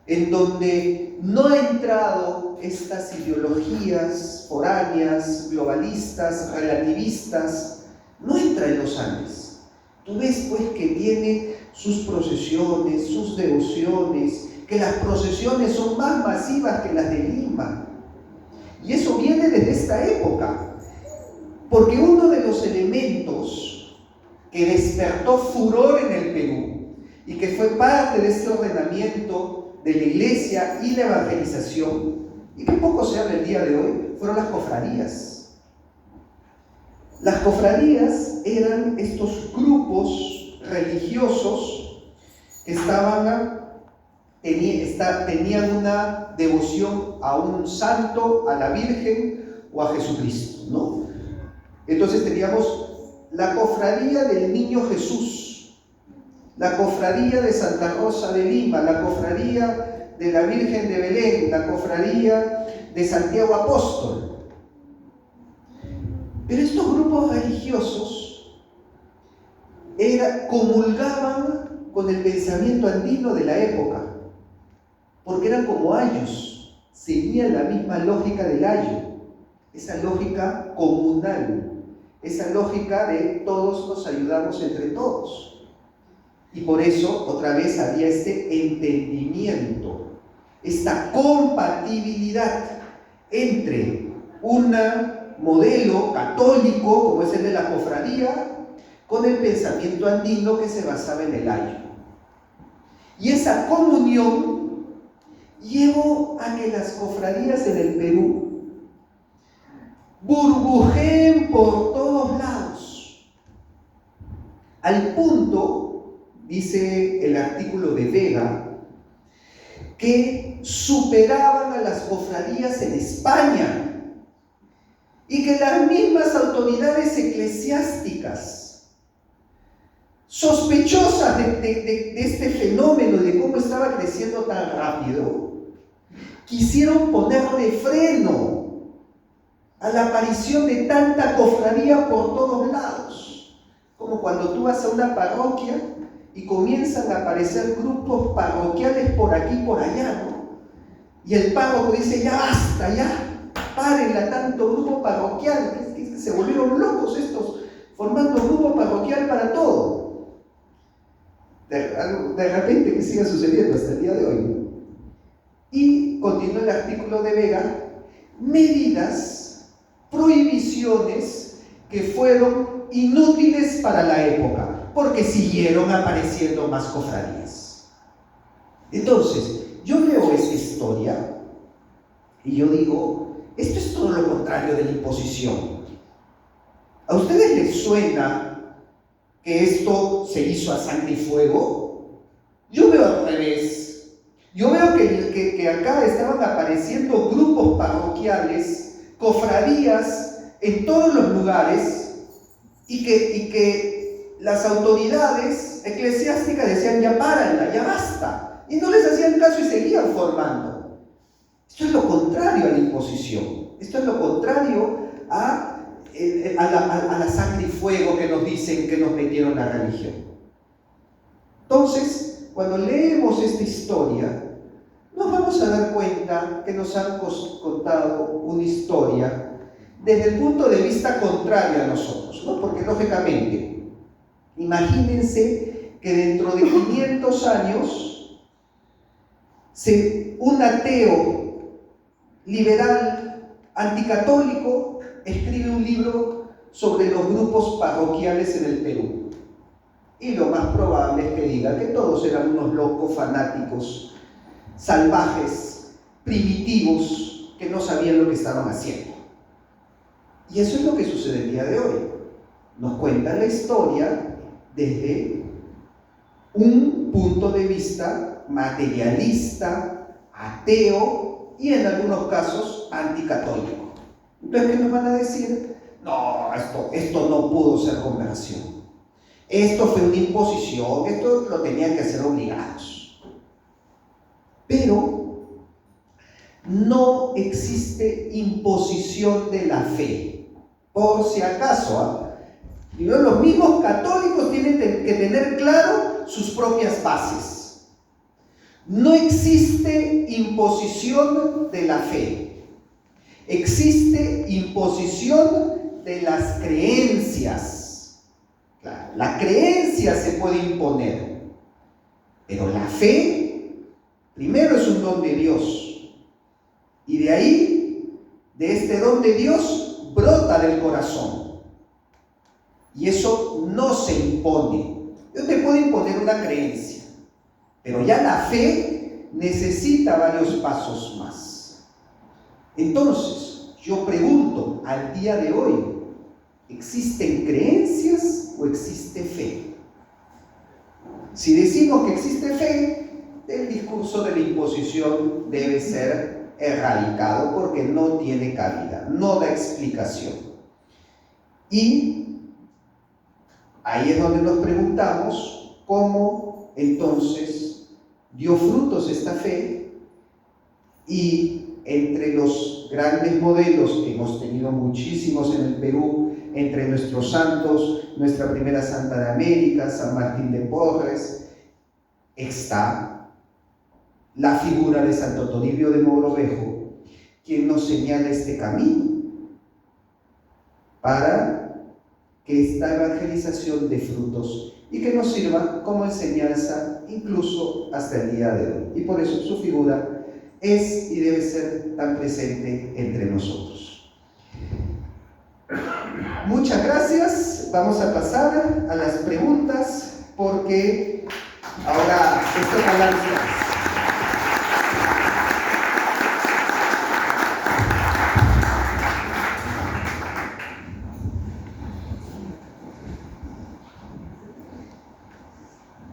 en donde no ha entrado estas ideologías foráneas, globalistas, relativistas, no entra en los Andes. Tú ves pues que tiene sus procesiones, sus devociones, que las procesiones son más masivas que las de Lima, y eso viene desde esta época. Porque uno de los elementos que despertó furor en el Perú y que fue parte de este ordenamiento de la iglesia y la evangelización, y que poco se habla el día de hoy, fueron las cofradías. Las cofradías eran estos grupos religiosos que tenían una devoción a un santo, a la Virgen o a Jesucristo, ¿no? Entonces teníamos la cofradía del Niño Jesús, la cofradía de Santa Rosa de Lima, la cofradía de la Virgen de Belén, la cofradía de Santiago Apóstol. Pero estos grupos religiosos comulgaban con el pensamiento andino de la época, porque eran como ayos, seguían la misma lógica del ayo, esa lógica comunal, esa lógica de todos nos ayudamos entre todos. Y por eso, otra vez, había este entendimiento, esta compatibilidad entre un modelo católico, como es el de la cofradía, con el pensamiento andino que se basaba en el ayo. Y esa comunión llevó a que las cofradías en el Perú burbujeen por todos lados, al punto, dice el artículo de Vega, que superaban a las cofradías en España y que las mismas autoridades eclesiásticas, sospechosas de este fenómeno y de cómo estaba creciendo tan rápido, quisieron ponerle freno a la aparición de tanta cofradía por todos lados, como cuando tú vas a una parroquia y comienzan a aparecer grupos parroquiales por aquí y por allá, ¿no? Y el párroco dice, ya basta, ya, párenle a tanto grupo parroquial, que se volvieron locos estos, formando grupo parroquial para todo. De repente que siga sucediendo hasta el día de hoy. Y continúa el artículo de Vega, medidas, prohibiciones que fueron inútiles para la época, porque siguieron apareciendo más cofradías. Entonces, yo leo esta historia y yo digo, esto es todo lo contrario de la imposición. ¿A ustedes les suena que esto se hizo a sangre y fuego? Yo veo al revés. Yo veo que acá estaban apareciendo grupos parroquiales, cofradías en todos los lugares, y que las autoridades eclesiásticas decían, ya párenla, ya basta, y no les hacían caso y seguían formando. Esto es lo contrario a la imposición, esto es lo contrario a la sangre y fuego que nos dicen que nos metieron la religión. Entonces, cuando leemos esta historia, nos vamos a dar cuenta que nos han contado una historia desde el punto de vista contrario a nosotros, ¿no? Porque lógicamente, imagínense que dentro de 500 años, un ateo liberal anticatólico escribe un libro sobre los grupos parroquiales en el Perú. Y lo más probable es que diga que todos eran unos locos fanáticos, salvajes, primitivos, que no sabían lo que estaban haciendo. Y eso es lo que sucede el día de hoy. Nos cuentan la historia desde un punto de vista materialista, ateo y en algunos casos anticatólico. Entonces, ¿qué nos van a decir? No, esto no pudo ser conversión. Esto fue una imposición, esto lo tenían que hacer obligados. Pero no existe imposición de la fe. Por si acaso, los mismos católicos tienen que tener claro sus propias bases. No existe imposición de la fe. Existe imposición de las creencias. Claro, la creencia se puede imponer, pero la fe, primero, es un don de Dios. Y de ahí, de este don de Dios, brota del corazón. Y eso no se impone. Yo te puedo imponer una creencia, pero ya la fe necesita varios pasos más. Entonces, yo pregunto, al día de hoy, ¿existen creencias o existe fe? Si decimos que existe fe, el discurso de la imposición debe ser erradicado porque no tiene cabida, no da explicación. Y Ahí es donde nos preguntamos cómo entonces dio frutos esta fe, y entre los grandes modelos que hemos tenido muchísimos en el Perú, entre nuestros santos, nuestra primera santa de América, San Martín de Porres, está la figura de Santo Toribio de Mogrovejo, quien nos señala este camino para que esta evangelización dé frutos y que nos sirva como enseñanza incluso hasta el día de hoy. Y por eso su figura es y debe ser tan presente entre nosotros. Muchas gracias. Vamos a pasar a las preguntas porque ahora esto es hablar ustedes.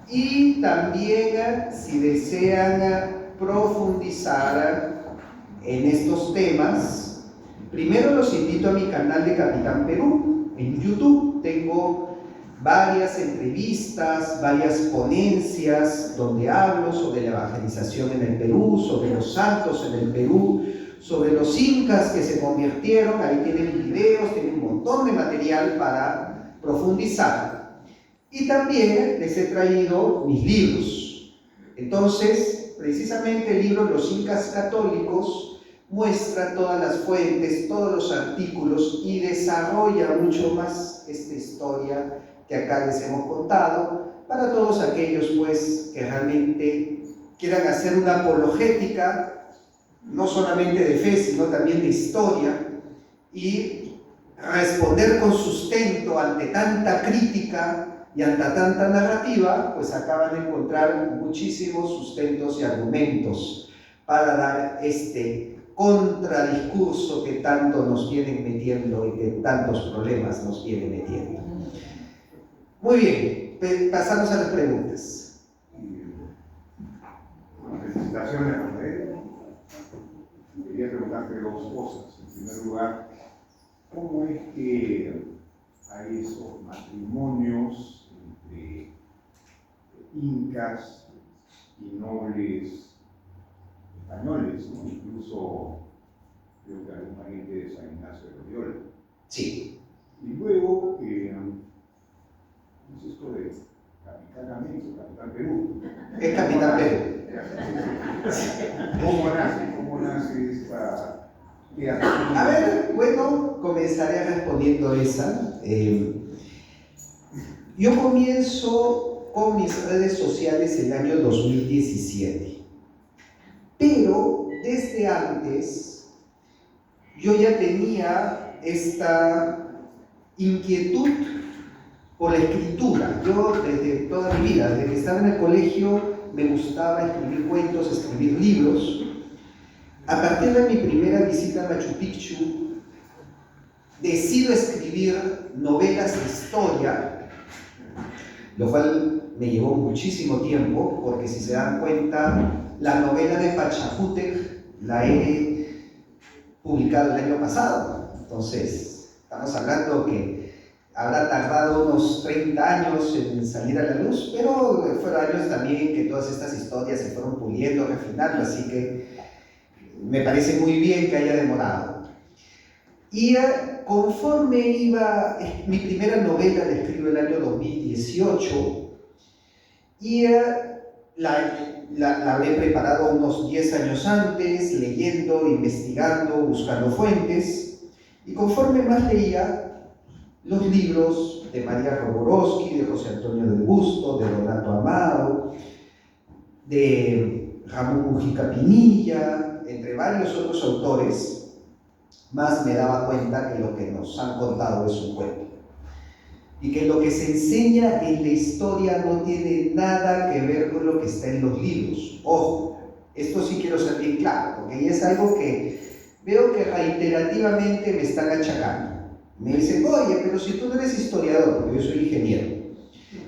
Y también, si desean profundizar en estos temas, primero los invito a mi canal de Capitán Perú. En YouTube tengo varias entrevistas, varias ponencias donde hablo sobre la evangelización en el Perú, sobre los santos en el Perú, sobre los incas que se convirtieron. Ahí tienen videos, tienen un montón de material para profundizar. Y también les he traído mis libros. Entonces, precisamente el libro Los Incas Católicos muestra todas las fuentes, todos los artículos y desarrolla mucho más esta historia que acá les hemos contado para todos aquellos pues que realmente quieran hacer una apologética no solamente de fe sino también de historia y responder con sustento ante tanta crítica y ante tanta narrativa, pues acaban de encontrar muchísimos sustentos y argumentos para dar este contradiscurso que tanto nos vienen metiendo y que tantos problemas nos vienen metiendo. Muy bien, pasamos a las preguntas. Felicitaciones, Rafael. Quería preguntarte dos cosas. En primer lugar, ¿cómo es que hay esos matrimonios entre incas y nobles españoles, ¿no? Incluso creo que algún pariente de San Ignacio de Loyola? Sí. Y luego, ¿qué es esto de Capitán América, Capitán Perú? Es Capitán Perú. ¿Cómo nace esta... A ver, bueno, comenzaré respondiendo esa. Yo comienzo con mis redes sociales el año 2017, pero desde antes yo ya tenía esta inquietud por la escritura. Yo desde toda mi vida, desde que estaba en el colegio, me gustaba escribir cuentos, escribir libros. A partir de mi primera visita a Machu Picchu, decido escribir novelas de historia, lo cual me llevó muchísimo tiempo, porque si se dan cuenta, la novela de Pachacútec la he publicado el año pasado. Entonces, estamos hablando que habrá tardado unos 30 años en salir a la luz, pero fueron años también que todas estas historias se fueron puliendo, refinando, así que me parece muy bien que haya demorado. Y conforme iba, mi primera novela la escribo el año 2018 y la habré preparado unos 10 años antes, leyendo, investigando, buscando fuentes, y conforme más leía los libros de María Roborowski, de José Antonio del Busto, de Donato Amado, de Ramón Mujica Pinilla, entre varios otros autores, más me daba cuenta que lo que nos han contado es un cuento y que lo que se enseña en la historia no tiene nada que ver con lo que está en los libros. Ojo, esto sí quiero ser bien claro, porque es algo que veo que reiterativamente me están achacando. Me dicen, oye, pero si tú no eres historiador, porque yo soy ingeniero.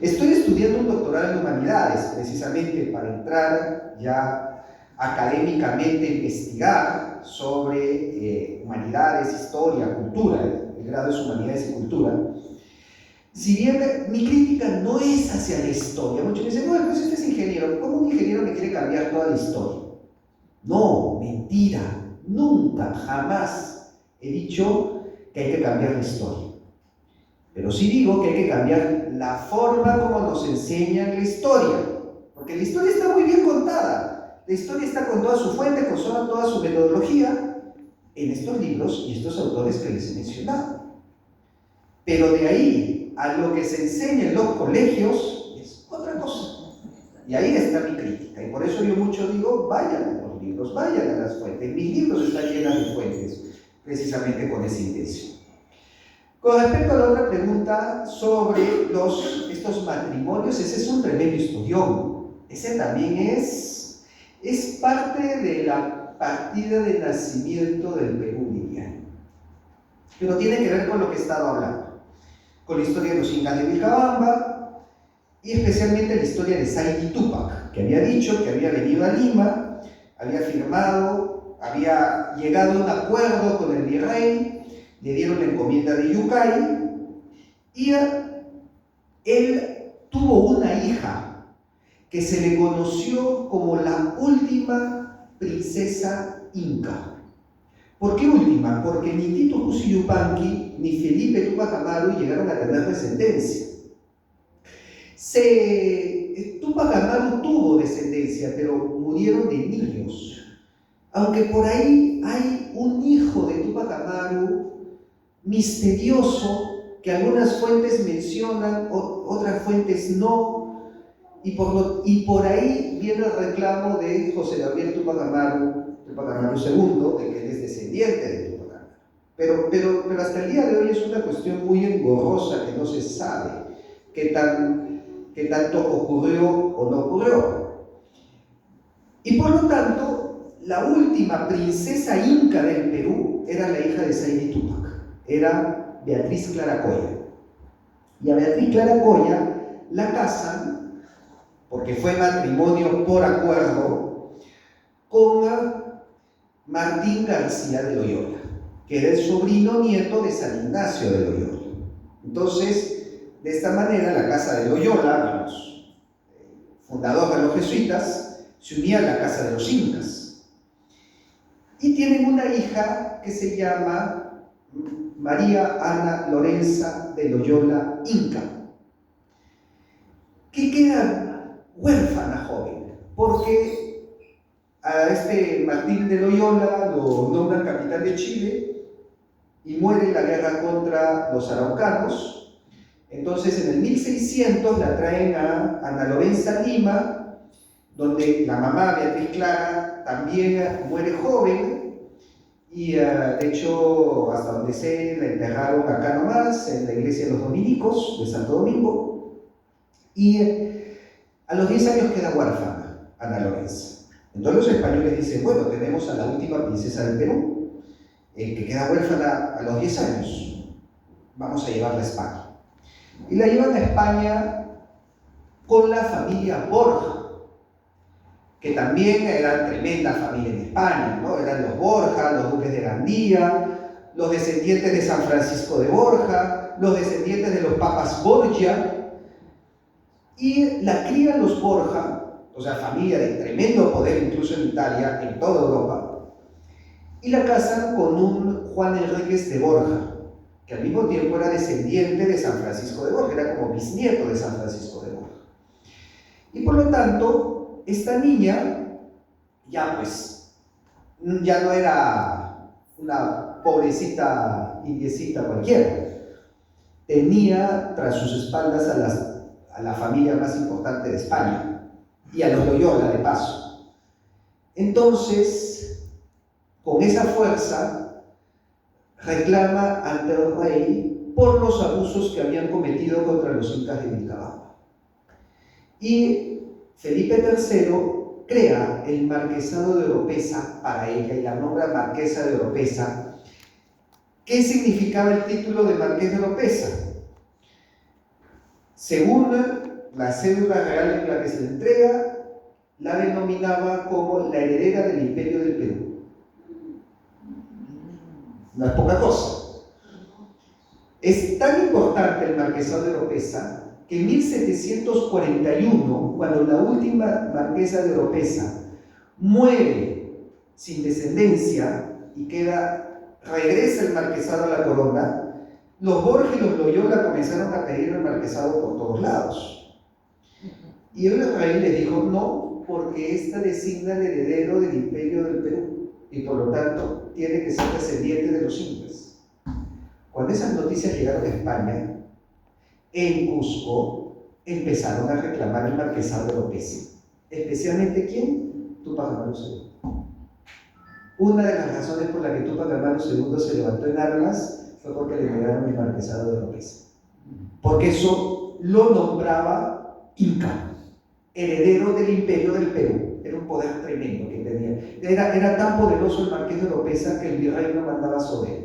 Estoy estudiando un doctorado en humanidades, precisamente para entrar ya académicamente a investigar sobre humanidades, historia, cultura. El grado es humanidades y cultura. Si bien mi crítica no es hacia la historia, muchos me dicen, bueno, pues usted es ingeniero, ¿cómo un ingeniero me quiere cambiar toda la historia? No, mentira, nunca, jamás he dicho que hay que cambiar la historia. Pero sí digo que hay que cambiar la forma como nos enseñan la historia, porque la historia está muy bien contada, la historia está con toda su fuente, con toda su metodología, en estos libros y estos autores que les he mencionado. Pero de ahí a lo que se enseña en los colegios es otra cosa. Y ahí está mi crítica. Y por eso yo mucho digo, vayan a los libros, vayan a las fuentes. Mis libros están llenos de fuentes, precisamente con esa intención. Con respecto a la otra pregunta sobre estos matrimonios, ese es un tremendo historión. Ese también es parte de la partida de nacimiento del Perú, diría. Pero tiene que ver con lo que he estado hablando, con la historia de los incas de Vilcabamba y especialmente la historia de Saidi Túpac, que había dicho que había venido a Lima, había firmado, había llegado a un acuerdo con el virrey, le dieron la encomienda de Yucay y él tuvo una hija que se le conoció como la última princesa inca. ¿Por qué última? Porque ni Tito Cusi Yupanqui ni Felipe Túpac Amaru llegaron a tener descendencia. Túpac Amaru tuvo descendencia, pero murieron de niños. Aunque por ahí hay un hijo de Túpac Amaru misterioso que algunas fuentes mencionan, otras fuentes no, y por ahí viene el reclamo de José Gabriel Túpac Amaru II, de que él es descendiente de Túpac Amaru. Pero hasta el día de hoy es una cuestión muy engorrosa que no se sabe qué tanto ocurrió o no ocurrió. Y por lo tanto, la última princesa inca del Perú era la hija de Saidi Túpac, era Beatriz Clara Coya. Y a Beatriz Clara Coya la casan, porque fue matrimonio por acuerdo, con Martín García de Loyola, que era el sobrino nieto de San Ignacio de Loyola. Entonces, de esta manera, la casa de Loyola, fundador de los jesuitas, se unía a la casa de los incas. Y tienen una hija que se llama María Ana Lorenza de Loyola Inca, que queda huérfana joven, porque a Martín de Loyola lo nombran capitán de Chile y muere en la guerra contra los araucanos. Entonces en el 1600 la traen a Ana Lorenza Lima, donde la mamá Beatriz Clara también muere joven. Y de hecho, hasta donde sé, la enterraron acá nomás, en la iglesia de los dominicos de Santo Domingo. Y a los 10 años queda huérfana Ana Lorenza. Entonces los españoles dicen, bueno, tenemos a la última princesa del Perú, que queda huérfana a los 10 años. Vamos a llevarla a España. Y la llevan a España con la familia Borja, que también era tremenda familia en España, ¿no? Eran los Borja, los duques de Gandía, los descendientes de San Francisco de Borja, los descendientes de los papas Borgia, y la crían los Borja, o sea, familia de tremendo poder incluso en Italia, en toda Europa, y la casan con un Juan Enríquez de Borja, que al mismo tiempo era descendiente de San Francisco de Borja, era como bisnieto de San Francisco de Borja. Y por lo tanto, esta niña ya no era una pobrecita indiecita cualquiera. Tenía tras sus espaldas a la familia más importante de España y a los Loyola de paso. Entonces, con esa fuerza, reclama ante el rey por los abusos que habían cometido contra los incas de Vilcabamba. Y Felipe III crea el marquesado de Oropesa para ella y la nombra marquesa de Oropesa. ¿Qué significaba el título de marqués de Oropesa? Según la cédula real en la que se le entrega, la denominaba como la heredera del Imperio del Perú. No es poca cosa. Es tan importante el marquesado de Oropesa que en 1741, cuando la última marquesa de Oropesa muere sin descendencia y regresa el marquesado a la corona, los Borgia y los Loyola comenzaron a pedir el marquesado por todos lados. Y el rey les dijo no, porque esta designa el heredero del imperio del Perú y por lo tanto tiene que ser descendiente de los incas. Cuando esas noticias llegaron a España, en Cusco empezaron a reclamar el marquesado de Oropesa. ¿Especialmente quién? Túpac Amaru II. Una de las razones por la que Túpac Amaru II se levantó en armas fue porque le negaron el marquesado de Oropesa. Porque eso lo nombraba Inca, heredero del imperio del Perú. Era un poder tremendo que tenía. Era tan poderoso el marqués de Oropesa que el virrey no mandaba sobre él.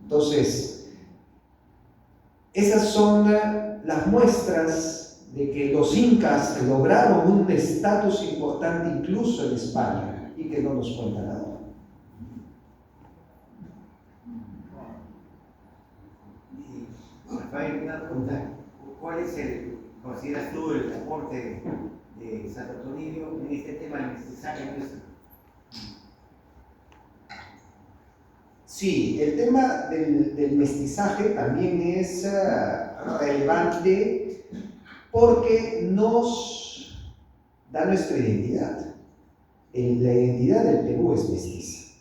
Entonces, esas son las muestras de que los incas lograron un estatus importante incluso en España y que no nos cuentan ahora. Rafael, una pregunta. ¿Cuál es consideras tú el aporte de Santo Toribio en este tema del mestizaje nuestro? Sí, el tema del mestizaje también es relevante porque nos da nuestra identidad. La identidad del Perú es mestiza.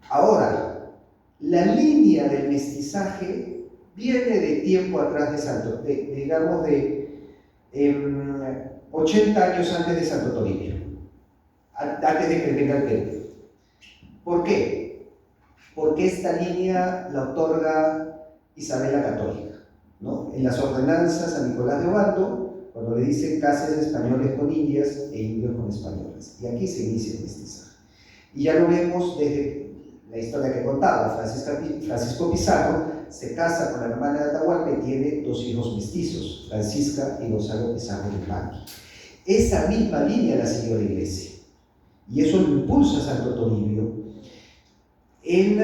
Ahora, la línea del mestizaje viene de tiempo atrás digamos de 80 años antes de Santo Toribio, antes de que venga el Perú. ¿Por qué? Porque esta línea la otorga Isabel la Católica, ¿no? En las ordenanzas a Nicolás de Obando, cuando le dice cases españoles con indias e indios con españoles. Y aquí se inicia el mestizaje. Y ya lo vemos desde la historia que contaba. Francisco Pizarro se casa con la hermana de Atahualpa y tiene 2 hijos mestizos, Francisca y Gonzalo Pizarro de Paqui. Esa misma línea la siguió la Iglesia. Y eso lo impulsa Santo Toribio en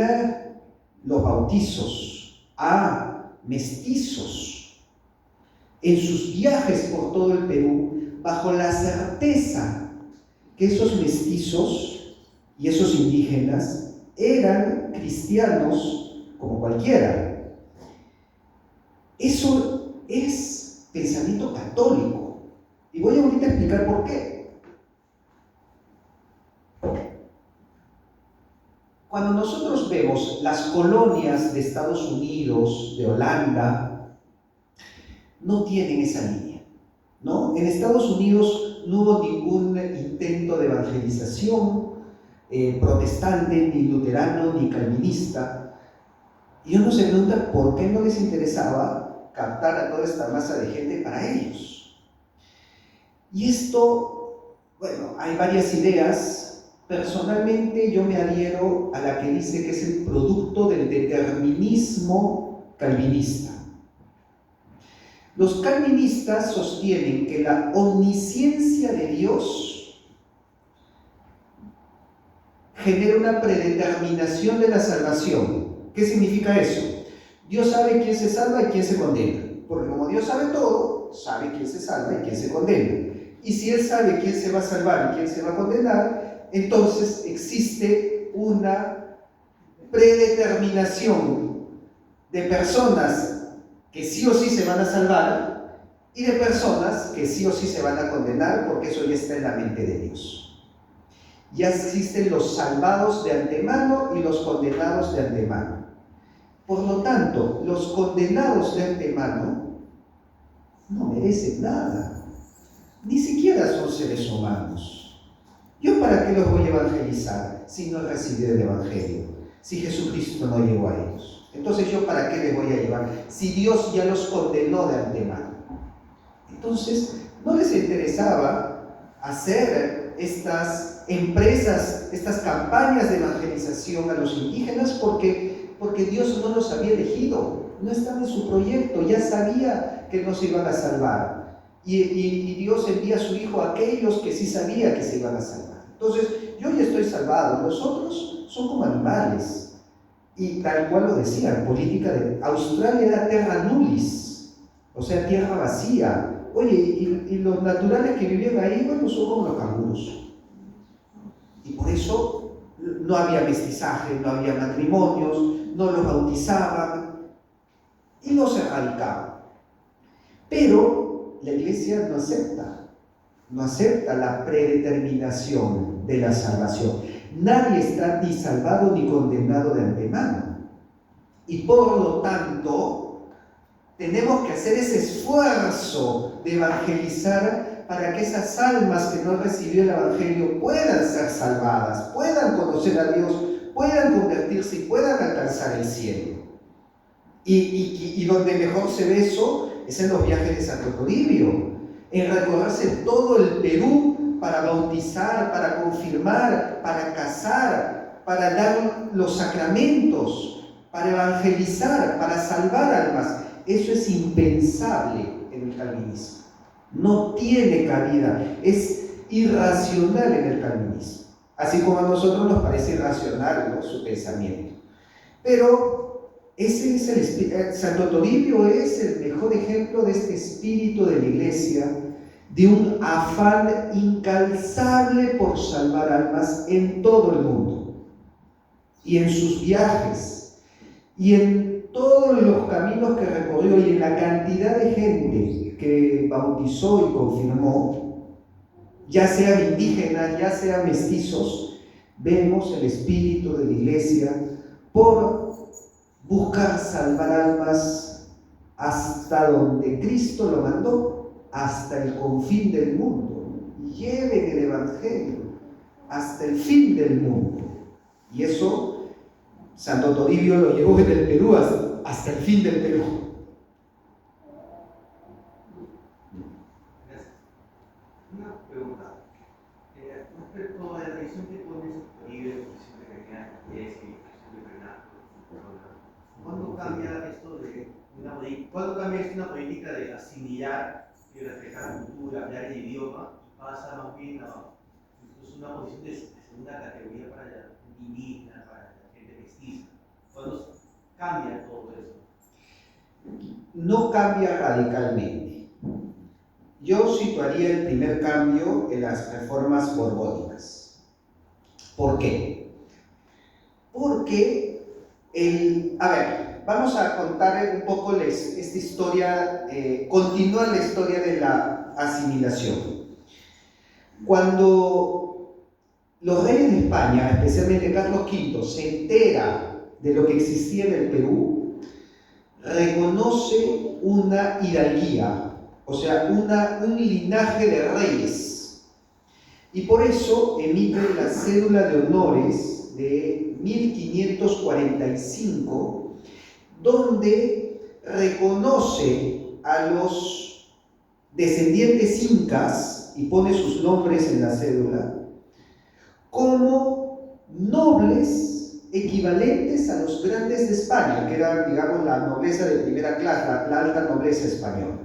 los bautizos a mestizos, en sus viajes por todo el Perú, bajo la certeza que esos mestizos y esos indígenas eran cristianos como cualquiera. Eso es pensamiento católico. Y voy ahorita a explicar por qué. Cuando nosotros vemos las colonias de Estados Unidos, de Holanda, no tienen esa línea, ¿no? En Estados Unidos no hubo ningún intento de evangelización protestante, ni luterano, ni calvinista. Y uno se pregunta por qué no les interesaba captar a toda esta masa de gente para ellos. Y esto, bueno, hay varias ideas. Personalmente yo me adhiero a la que dice que es el producto del determinismo calvinista. Los calvinistas sostienen que la omnisciencia de Dios genera una predeterminación de la salvación. ¿Qué significa eso? Dios sabe quién se salva y quién se condena. Porque como Dios sabe todo, sabe quién se salva y quién se condena. Y si Él sabe quién se va a salvar y quién se va a condenar, entonces existe una predeterminación de personas que sí o sí se van a salvar y de personas que sí o sí se van a condenar, porque eso ya está en la mente de Dios. Ya existen los salvados de antemano y los condenados de antemano. Por lo tanto, los condenados de antemano no merecen nada, ni siquiera son seres humanos. ¿Yo para qué los voy a evangelizar si no he recibido el Evangelio? Si Jesucristo no llegó a ellos. Entonces, ¿yo para qué les voy a llevar? Si Dios ya los condenó de antemano. Entonces, no les interesaba hacer estas empresas, estas campañas de evangelización a los indígenas porque Dios no los había elegido. No estaba en su proyecto, ya sabía que no se iban a salvar. Y Dios envía a su Hijo a aquellos que sí sabía que se iban a salvar. Entonces, yo ya estoy salvado, los otros son como animales. Y tal cual lo decían, política de Australia era terra nullis, o sea, tierra vacía. Oye, y los naturales que vivían ahí, bueno, son como los canguros. Y por eso no había mestizaje, no había matrimonios, no los bautizaban y no se erradicaban. Pero la iglesia no acepta la predeterminación de la salvación. Nadie está ni salvado ni condenado de antemano. Y por lo tanto, tenemos que hacer ese esfuerzo de evangelizar para que esas almas que no han recibido el Evangelio puedan ser salvadas, puedan conocer a Dios, puedan convertirse y puedan alcanzar el cielo. Y donde mejor se ve eso es en los viajes de Santo Toribio, en recorrerse todo el Perú para bautizar, para confirmar, para casar, para dar los sacramentos, para evangelizar, para salvar almas. Eso es impensable en el calvinismo. No tiene cabida, es irracional en el calvinismo. Así como a nosotros nos parece irracional, ¿no?, su pensamiento. Pero ese es el espíritu. Santo Toribio es el mejor ejemplo de este espíritu de la iglesia, de un afán incalzable por salvar almas en todo el mundo, y en sus viajes, y en todos los caminos que recorrió, y en la cantidad de gente que bautizó y confirmó, ya sean indígenas, ya sean mestizos. Vemos el espíritu de la iglesia por buscar salvar almas hasta donde Cristo lo mandó, hasta el confín del mundo. Lleven el Evangelio hasta el fin del mundo. Y eso Santo Toribio lo llevó en el Perú hasta el fin del Perú. Gracias. Una pregunta. Respecto a la tradición que pone Santo Toribio, la tradición de Cañar, la iglesia y la tradición de Bernardo, ¿cuándo cambia esto de una política de asimilar y respetar la cultura, hablar el idioma, y pasa más bien a incluso una posición de segunda categoría para la indígena, para la gente mestiza? ¿Cuándo cambia todo eso? No cambia radicalmente. Yo situaría el primer cambio en las reformas borbónicas. ¿Por qué? Porque vamos a contar un poco esta historia, continúa la historia de la asimilación. Cuando los reyes de España, especialmente Carlos V, se entera de lo que existía en el Perú, reconoce una hidalguía, o sea, un linaje de reyes. Y por eso emite la cédula de honores de 1545, donde reconoce a los descendientes incas y pone sus nombres en la cédula como nobles equivalentes a los grandes de España, que eran, digamos, la nobleza de primera clase, la alta nobleza española.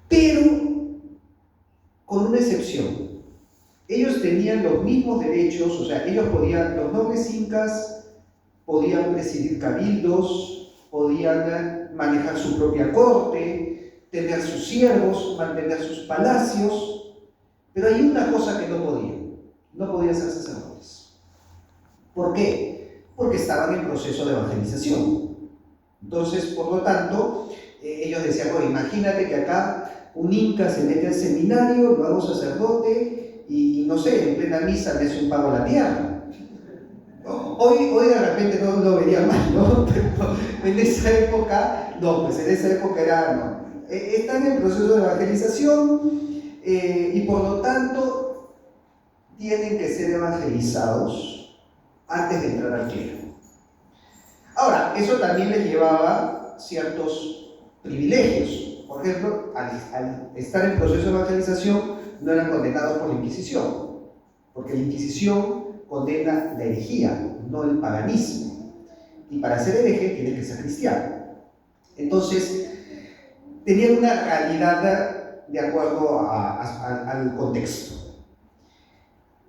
Pero con una excepción. Ellos tenían los mismos derechos, o sea, los nobles incas podían presidir cabildos, podían manejar su propia corte, tener sus siervos, mantener sus palacios, pero hay una cosa que no podían ser sacerdotes. ¿Por qué? Porque estaban en proceso de evangelización. Entonces, por lo tanto, ellos decían, oye, imagínate que acá un inca se mete al seminario, lo hago sacerdote y no sé, en plena misa le hace un pago a la tierra. Hoy de repente no lo vería mal, ¿no? Pero en esa época, no, pues en esa época era, no. Están en proceso de evangelización y por lo tanto tienen que ser evangelizados antes de entrar al clero. Ahora, eso también les llevaba ciertos privilegios. Por ejemplo, al estar en proceso de evangelización, no eran condenados por la Inquisición, porque la Inquisición condena la herejía, no el paganismo. Y para ser hereje tienes que ser cristiano. Entonces, tenían una realidad de acuerdo al contexto.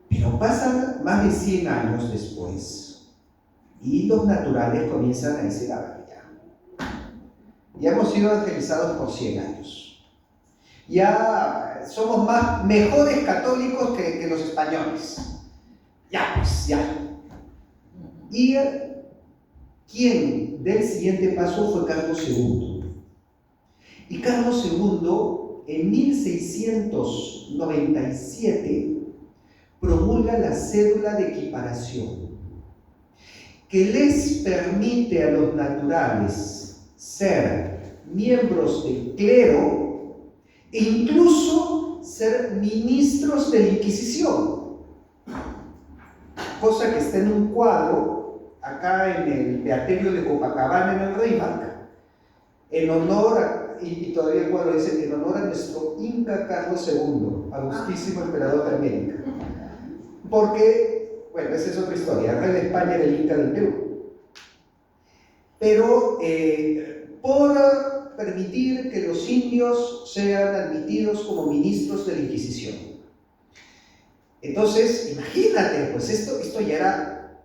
Pero pasan más de 100 años después, Y los naturales comienzan a decir, a ver, ya hemos sido evangelizados por 100 años. Ya somos mejores católicos que los españoles. Ya, pues, ya. Y quien del siguiente paso fue Carlos II. Y Carlos II, en 1697, promulga la cédula de equiparación, que les permite a los naturales ser miembros del clero e incluso ser ministros de la Inquisición. Cosa que está en un cuadro acá en el Beaterio de Copacabana en el Rímac, en honor y todavía el cuadro dice, en honor a nuestro Inca Carlos II, augustísimo emperador de América. Porque, bueno, esa es otra historia, el rey de España era el Inca del Perú. Pero por permitir que los indios sean admitidos como ministros de la Inquisición. Entonces, imagínate, pues esto ya era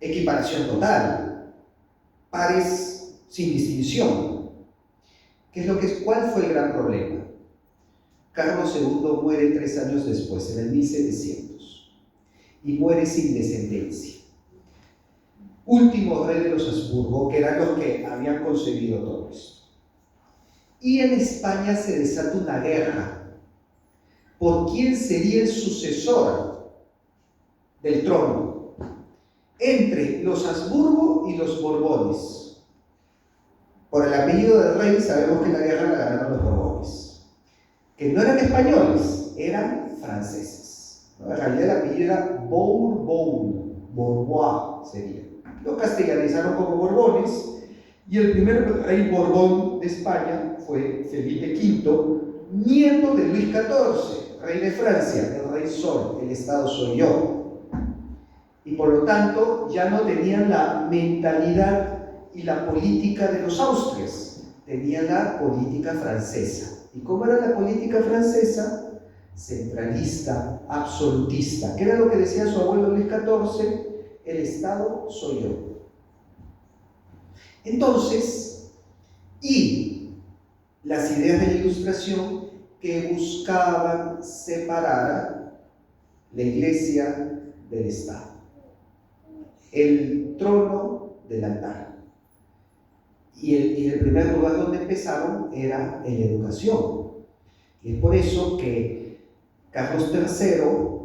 equiparación total, pares sin distinción. ¿Cuál fue el gran problema? Carlos II muere 3 años después, en el 1700, y muere sin descendencia. Último rey de los Habsburgo, que eran los que habían concebido todo esto. Y en España se desata una guerra por quién sería el sucesor del trono entre los Habsburgo y los Borbones. Por el apellido del rey sabemos que la guerra la ganaron los Borbones, que no eran españoles, eran franceses. En realidad el apellido era Bourbon, Bourbois sería. Lo castellanizaron como Borbones, y el primer rey Borbón de España fue Felipe V, nieto de Luis XIV, rey de Francia, el rey Sol, el Estado soy yo. Y por lo tanto ya no tenían la mentalidad y la política de los Austrias, tenían la política francesa. ¿Y cómo era la política francesa? Centralista, absolutista, que era lo que decía su abuelo Luis XIV, el Estado soy yo. Entonces, y las ideas de la Ilustración que buscaban separar a la Iglesia del Estado, el trono del altar. Y el primer lugar donde empezaron era en la educación. Y es por eso que Carlos III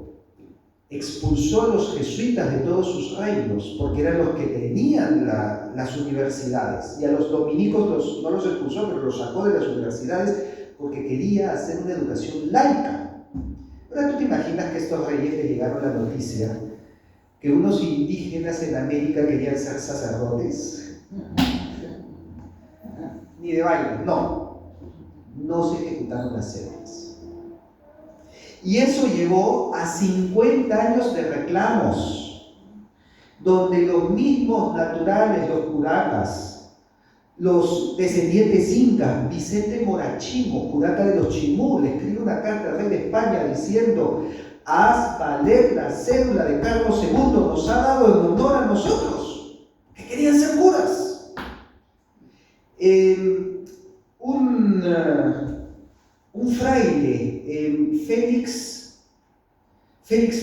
expulsó a los jesuitas de todos sus reinos, porque eran los que tenían las universidades, y a los dominicos no los expulsó, pero los sacó de las universidades porque quería hacer una educación laica. Ahora, ¿tú te imaginas que a estos reyes les llegaron la noticia que unos indígenas en América querían ser sacerdotes? Ni de baile, no se ejecutaron las cédulas. Y eso llevó a 50 años de reclamos, donde los mismos naturales, los curacas, los descendientes incas, Vicente Morachimo, curaca de los Chimú, le escribe una carta al rey de España diciendo: haz valer la cédula de Carlos II, nos ha dado en honor a nosotros, que querían ser curas. Un fraile, Félix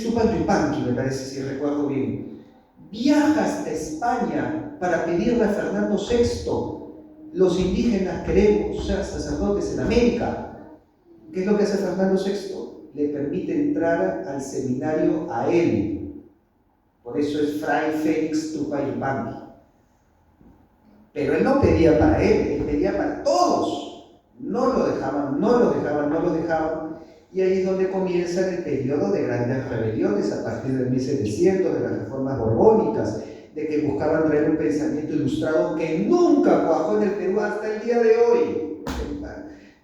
Tupac Yupanqui, me parece, si recuerdo bien, viaja hasta España para pedirle a Fernando VI: los indígenas queremos ser sacerdotes en América. ¿Qué es lo que hace Fernando VI? Le permite entrar al seminario a él. Por eso es Fray Félix Tupac Yupanqui. Pero él no pedía para él pedía para todos. No lo dejaban. Y ahí es donde comienza el periodo de grandes rebeliones a partir de 1700, de las reformas borbónicas, de que buscaban traer un pensamiento ilustrado que nunca cuajó en el Perú hasta el día de hoy,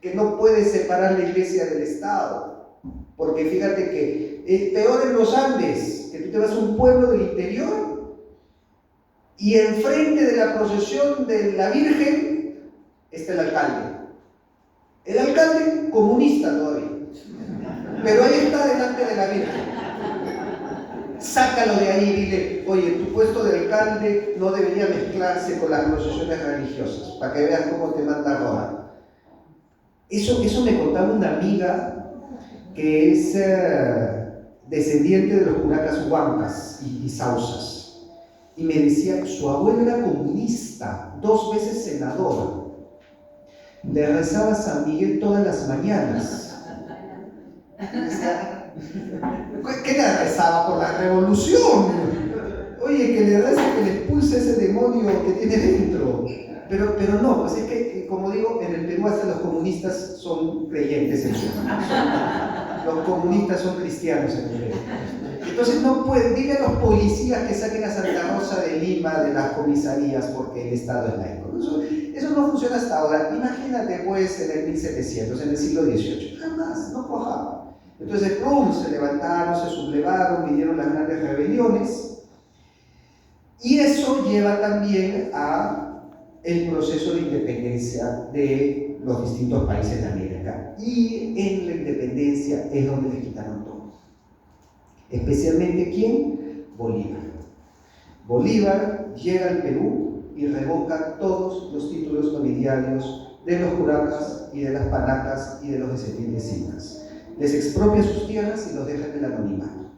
que no puede separar la Iglesia del Estado. Porque fíjate que es peor en los Andes, que tú te vas a un pueblo del interior y enfrente de la procesión de la Virgen está el alcalde. El alcalde comunista todavía, pero ahí está delante de la Virgen. sácalo de ahí y dile, oye, tu puesto de alcalde no debería mezclarse con las procesiones religiosas, para que veas cómo te manda Roma. Eso me contaba una amiga que es descendiente de los curacas huancas y sausas. Y me decía que su abuelo era comunista, 2 veces senador. Le rezaba a San Miguel todas las mañanas. ¿Qué le rezaba? Por la revolución. Oye, que le reza que le expulse ese demonio que tiene dentro. Pero no, pues es que, como digo, en el Perú hasta los comunistas son creyentes en Dios. Los comunistas son cristianos en el Perú. Entonces no pueden, dile a los policías que saquen a Santa Rosa de Lima de las comisarías porque el Estado es laico. Eso no funciona hasta ahora. Imagínate pues en el 1700, en el siglo XVIII. Jamás, no cuajaba. Entonces, ¡pum!, se levantaron, se sublevaron, vinieron las grandes rebeliones. Y eso lleva también a el proceso de independencia de los distintos países de América. Y en la independencia es donde le quitaron todo. Especialmente, ¿quién? Bolívar. Bolívar llega al Perú y revoca todos los títulos nobiliarios de los curacas y de las panacas y de los descendientes incas. Les expropia sus tierras y los deja en el anonimato.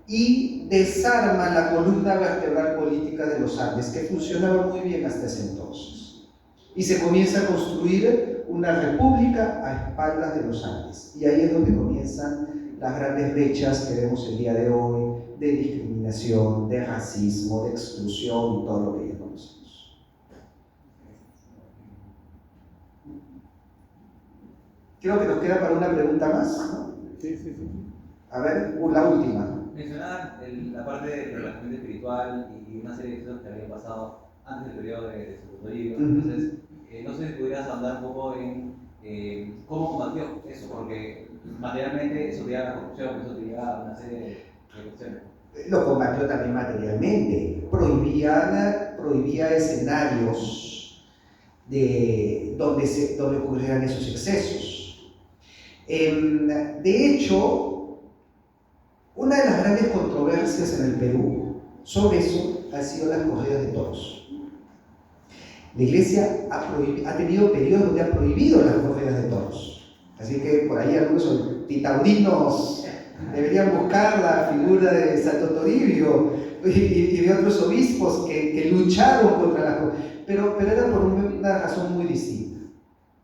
Y desarma la columna vertebral política de los Andes, que funcionaba muy bien hasta ese entonces. Y se comienza a construir una república a espaldas de los Andes. Y ahí es donde comienzan las grandes brechas que vemos el día de hoy, de discriminación, de racismo, de exclusión y todo lo que ya conocemos. Creo que nos queda para una pregunta más, ¿no? Sí. A ver, la última. Mencionar la parte de relación espiritual y una serie de cosas que habían pasado antes del periodo de Santo Toribio. Entonces, no sé si pudieras hablar un poco en cómo combatió eso, porque materialmente eso te lleva a la corrupción, eso te lleva a una serie de cuestiones. Lo combatió también materialmente. Prohibía escenarios donde ocurrieran esos excesos. De hecho, una de las grandes controversias en el Perú sobre eso han sido las corridas de toros. La Iglesia ha tenido periodos donde ha prohibido las corridas de toros. Así que por ahí algunos titaurinos deberían buscar la figura de Santo Toribio y de otros obispos que lucharon contra las corridas. Pero era por una razón muy distinta.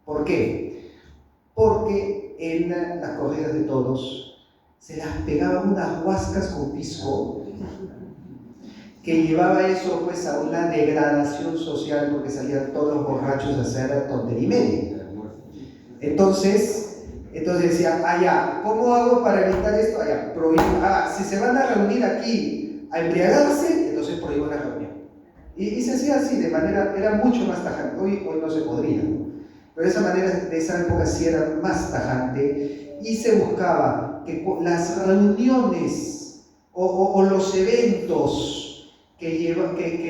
¿Por qué? Porque en las corridas de toros se las pegaban unas huascas con pisco que llevaba eso pues a una degradación social, porque salían todos los borrachos a hacer tontería y media. Entonces decía, ya, ¿cómo hago para evitar esto? Si se van a reunir aquí a embriagarse, entonces prohíbo la reunión. Y se hacía así, de manera, era mucho más tajante. Hoy no se podría, ¿no? Pero de esa manera, de esa época sí era más tajante, y se buscaba que las reuniones o los eventos que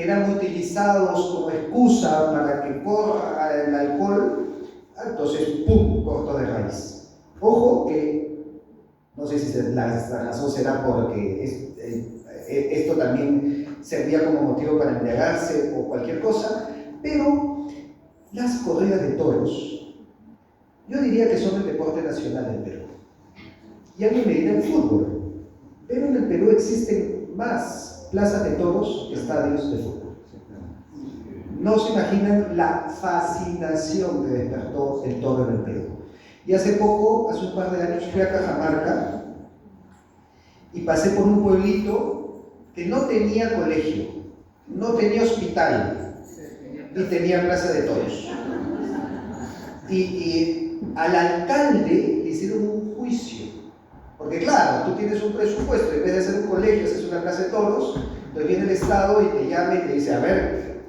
eran utilizados como excusa para que corra el alcohol, entonces, ¡pum!, cortó de raíz. Ojo que, no sé si la razón será porque esto también servía como motivo para embriagarse o cualquier cosa, pero las corridas de toros, yo diría que son el deporte nacional del Perú. Y alguien me dirá el fútbol, pero en el Perú existen más plazas de toros que estadios de fútbol. No se imaginan la fascinación que despertó el toro en el Perú. Y hace un par de años, fui a Cajamarca y pasé por un pueblito que no tenía colegio, no tenía hospital, ni tenía plaza de toros. Y al alcalde le hicieron un juicio. Porque claro, tú tienes un presupuesto, en vez de hacer un colegio, haces una plaza de toros, entonces viene el Estado y te llama y te dice, a ver,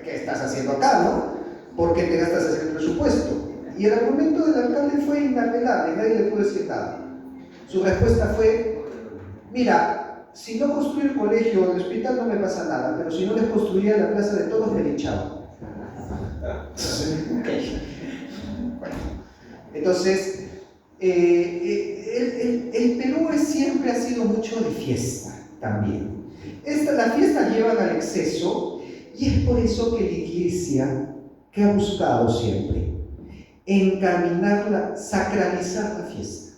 ¿qué estás haciendo acá, no? ¿Por qué te gastas así el presupuesto? Y el argumento del alcalde fue inapelable, nadie le pudo decir nada. Su respuesta fue, mira, si no construyo el colegio o el hospital no me pasa nada, pero si no les construía la plaza de toros me linchaban. Bueno. Entonces, El Perú siempre ha sido mucho de fiesta también. La fiesta llevan al exceso y es por eso que la iglesia, que ha buscado siempre, encaminarla, sacralizar la fiesta,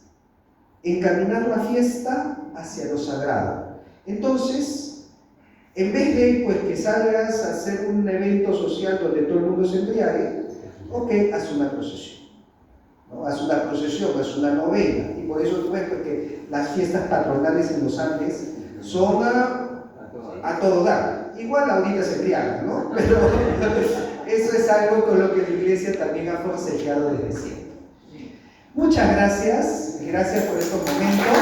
encaminar la fiesta hacia lo sagrado. Entonces, en vez de pues, que salgas a hacer un evento social donde todo el mundo se embriague, ok, haz una procesión. ¿No? Haz una procesión, haz una novena. Y por eso tú ves que las fiestas patronales en los Andes son a todo dar. Igual ahorita se embriagan, ¿no? Pero eso es algo con lo que la iglesia también ha forcejeado desde siempre. Muchas gracias por estos momentos.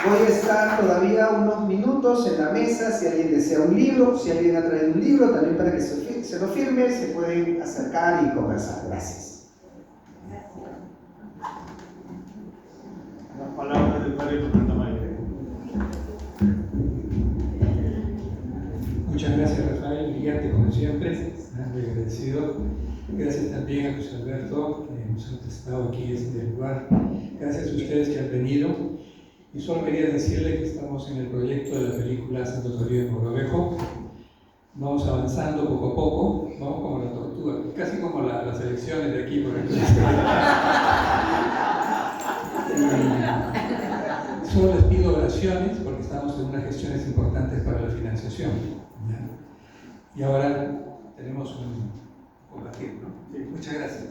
Voy a estar todavía unos minutos en la mesa, si alguien desea un libro, si alguien ha traído un libro, también para que se lo firme, se pueden acercar y conversar. Gracias. Las palabras del padre Tamayo. Muchas gracias, Rafael, brillante como siempre, muy agradecido. Gracias también a José Alberto, que nos ha estado aquí en este lugar. Gracias a ustedes que han venido. Y solo quería decirle que estamos en el proyecto de la película Santo Toribio de Mogrovejo. Vamos avanzando poco a poco, vamos como la tortuga, casi como las elecciones de aquí, por ejemplo. Y solo les pido oraciones porque estamos en unas gestiones importantes para la financiación. ¿Ya? Y ahora tenemos un compartir, ¿no? Sí, muchas gracias.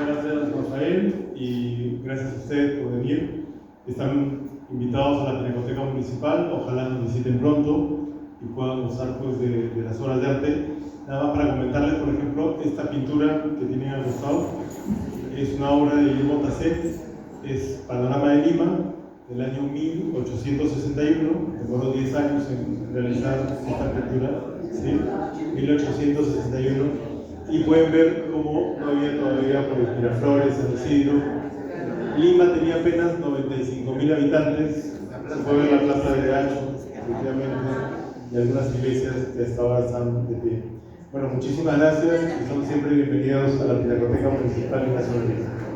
Muchas gracias, Rafael, y gracias a ustedes por venir. Están invitados a la Pinacoteca Municipal, ojalá nos visiten pronto y puedan gozar pues, de las obras de arte. Nada más para comentarles, por ejemplo, esta pintura que tienen al costado es una obra de Guillermo Tasset, es Panorama de Lima, del año 1861, demoró 10 años en realizar esta pintura, ¿sí? 1861. Y pueden ver cómo no había todavía pues, Miraflores, San Isidro. Lima tenía apenas 95.000 habitantes. Se puede ver la plaza de Hacho, efectivamente, y algunas iglesias que hasta ahora están de pie. Bueno, muchísimas gracias y son siempre bienvenidos a la Pinacoteca Municipal y Nacional.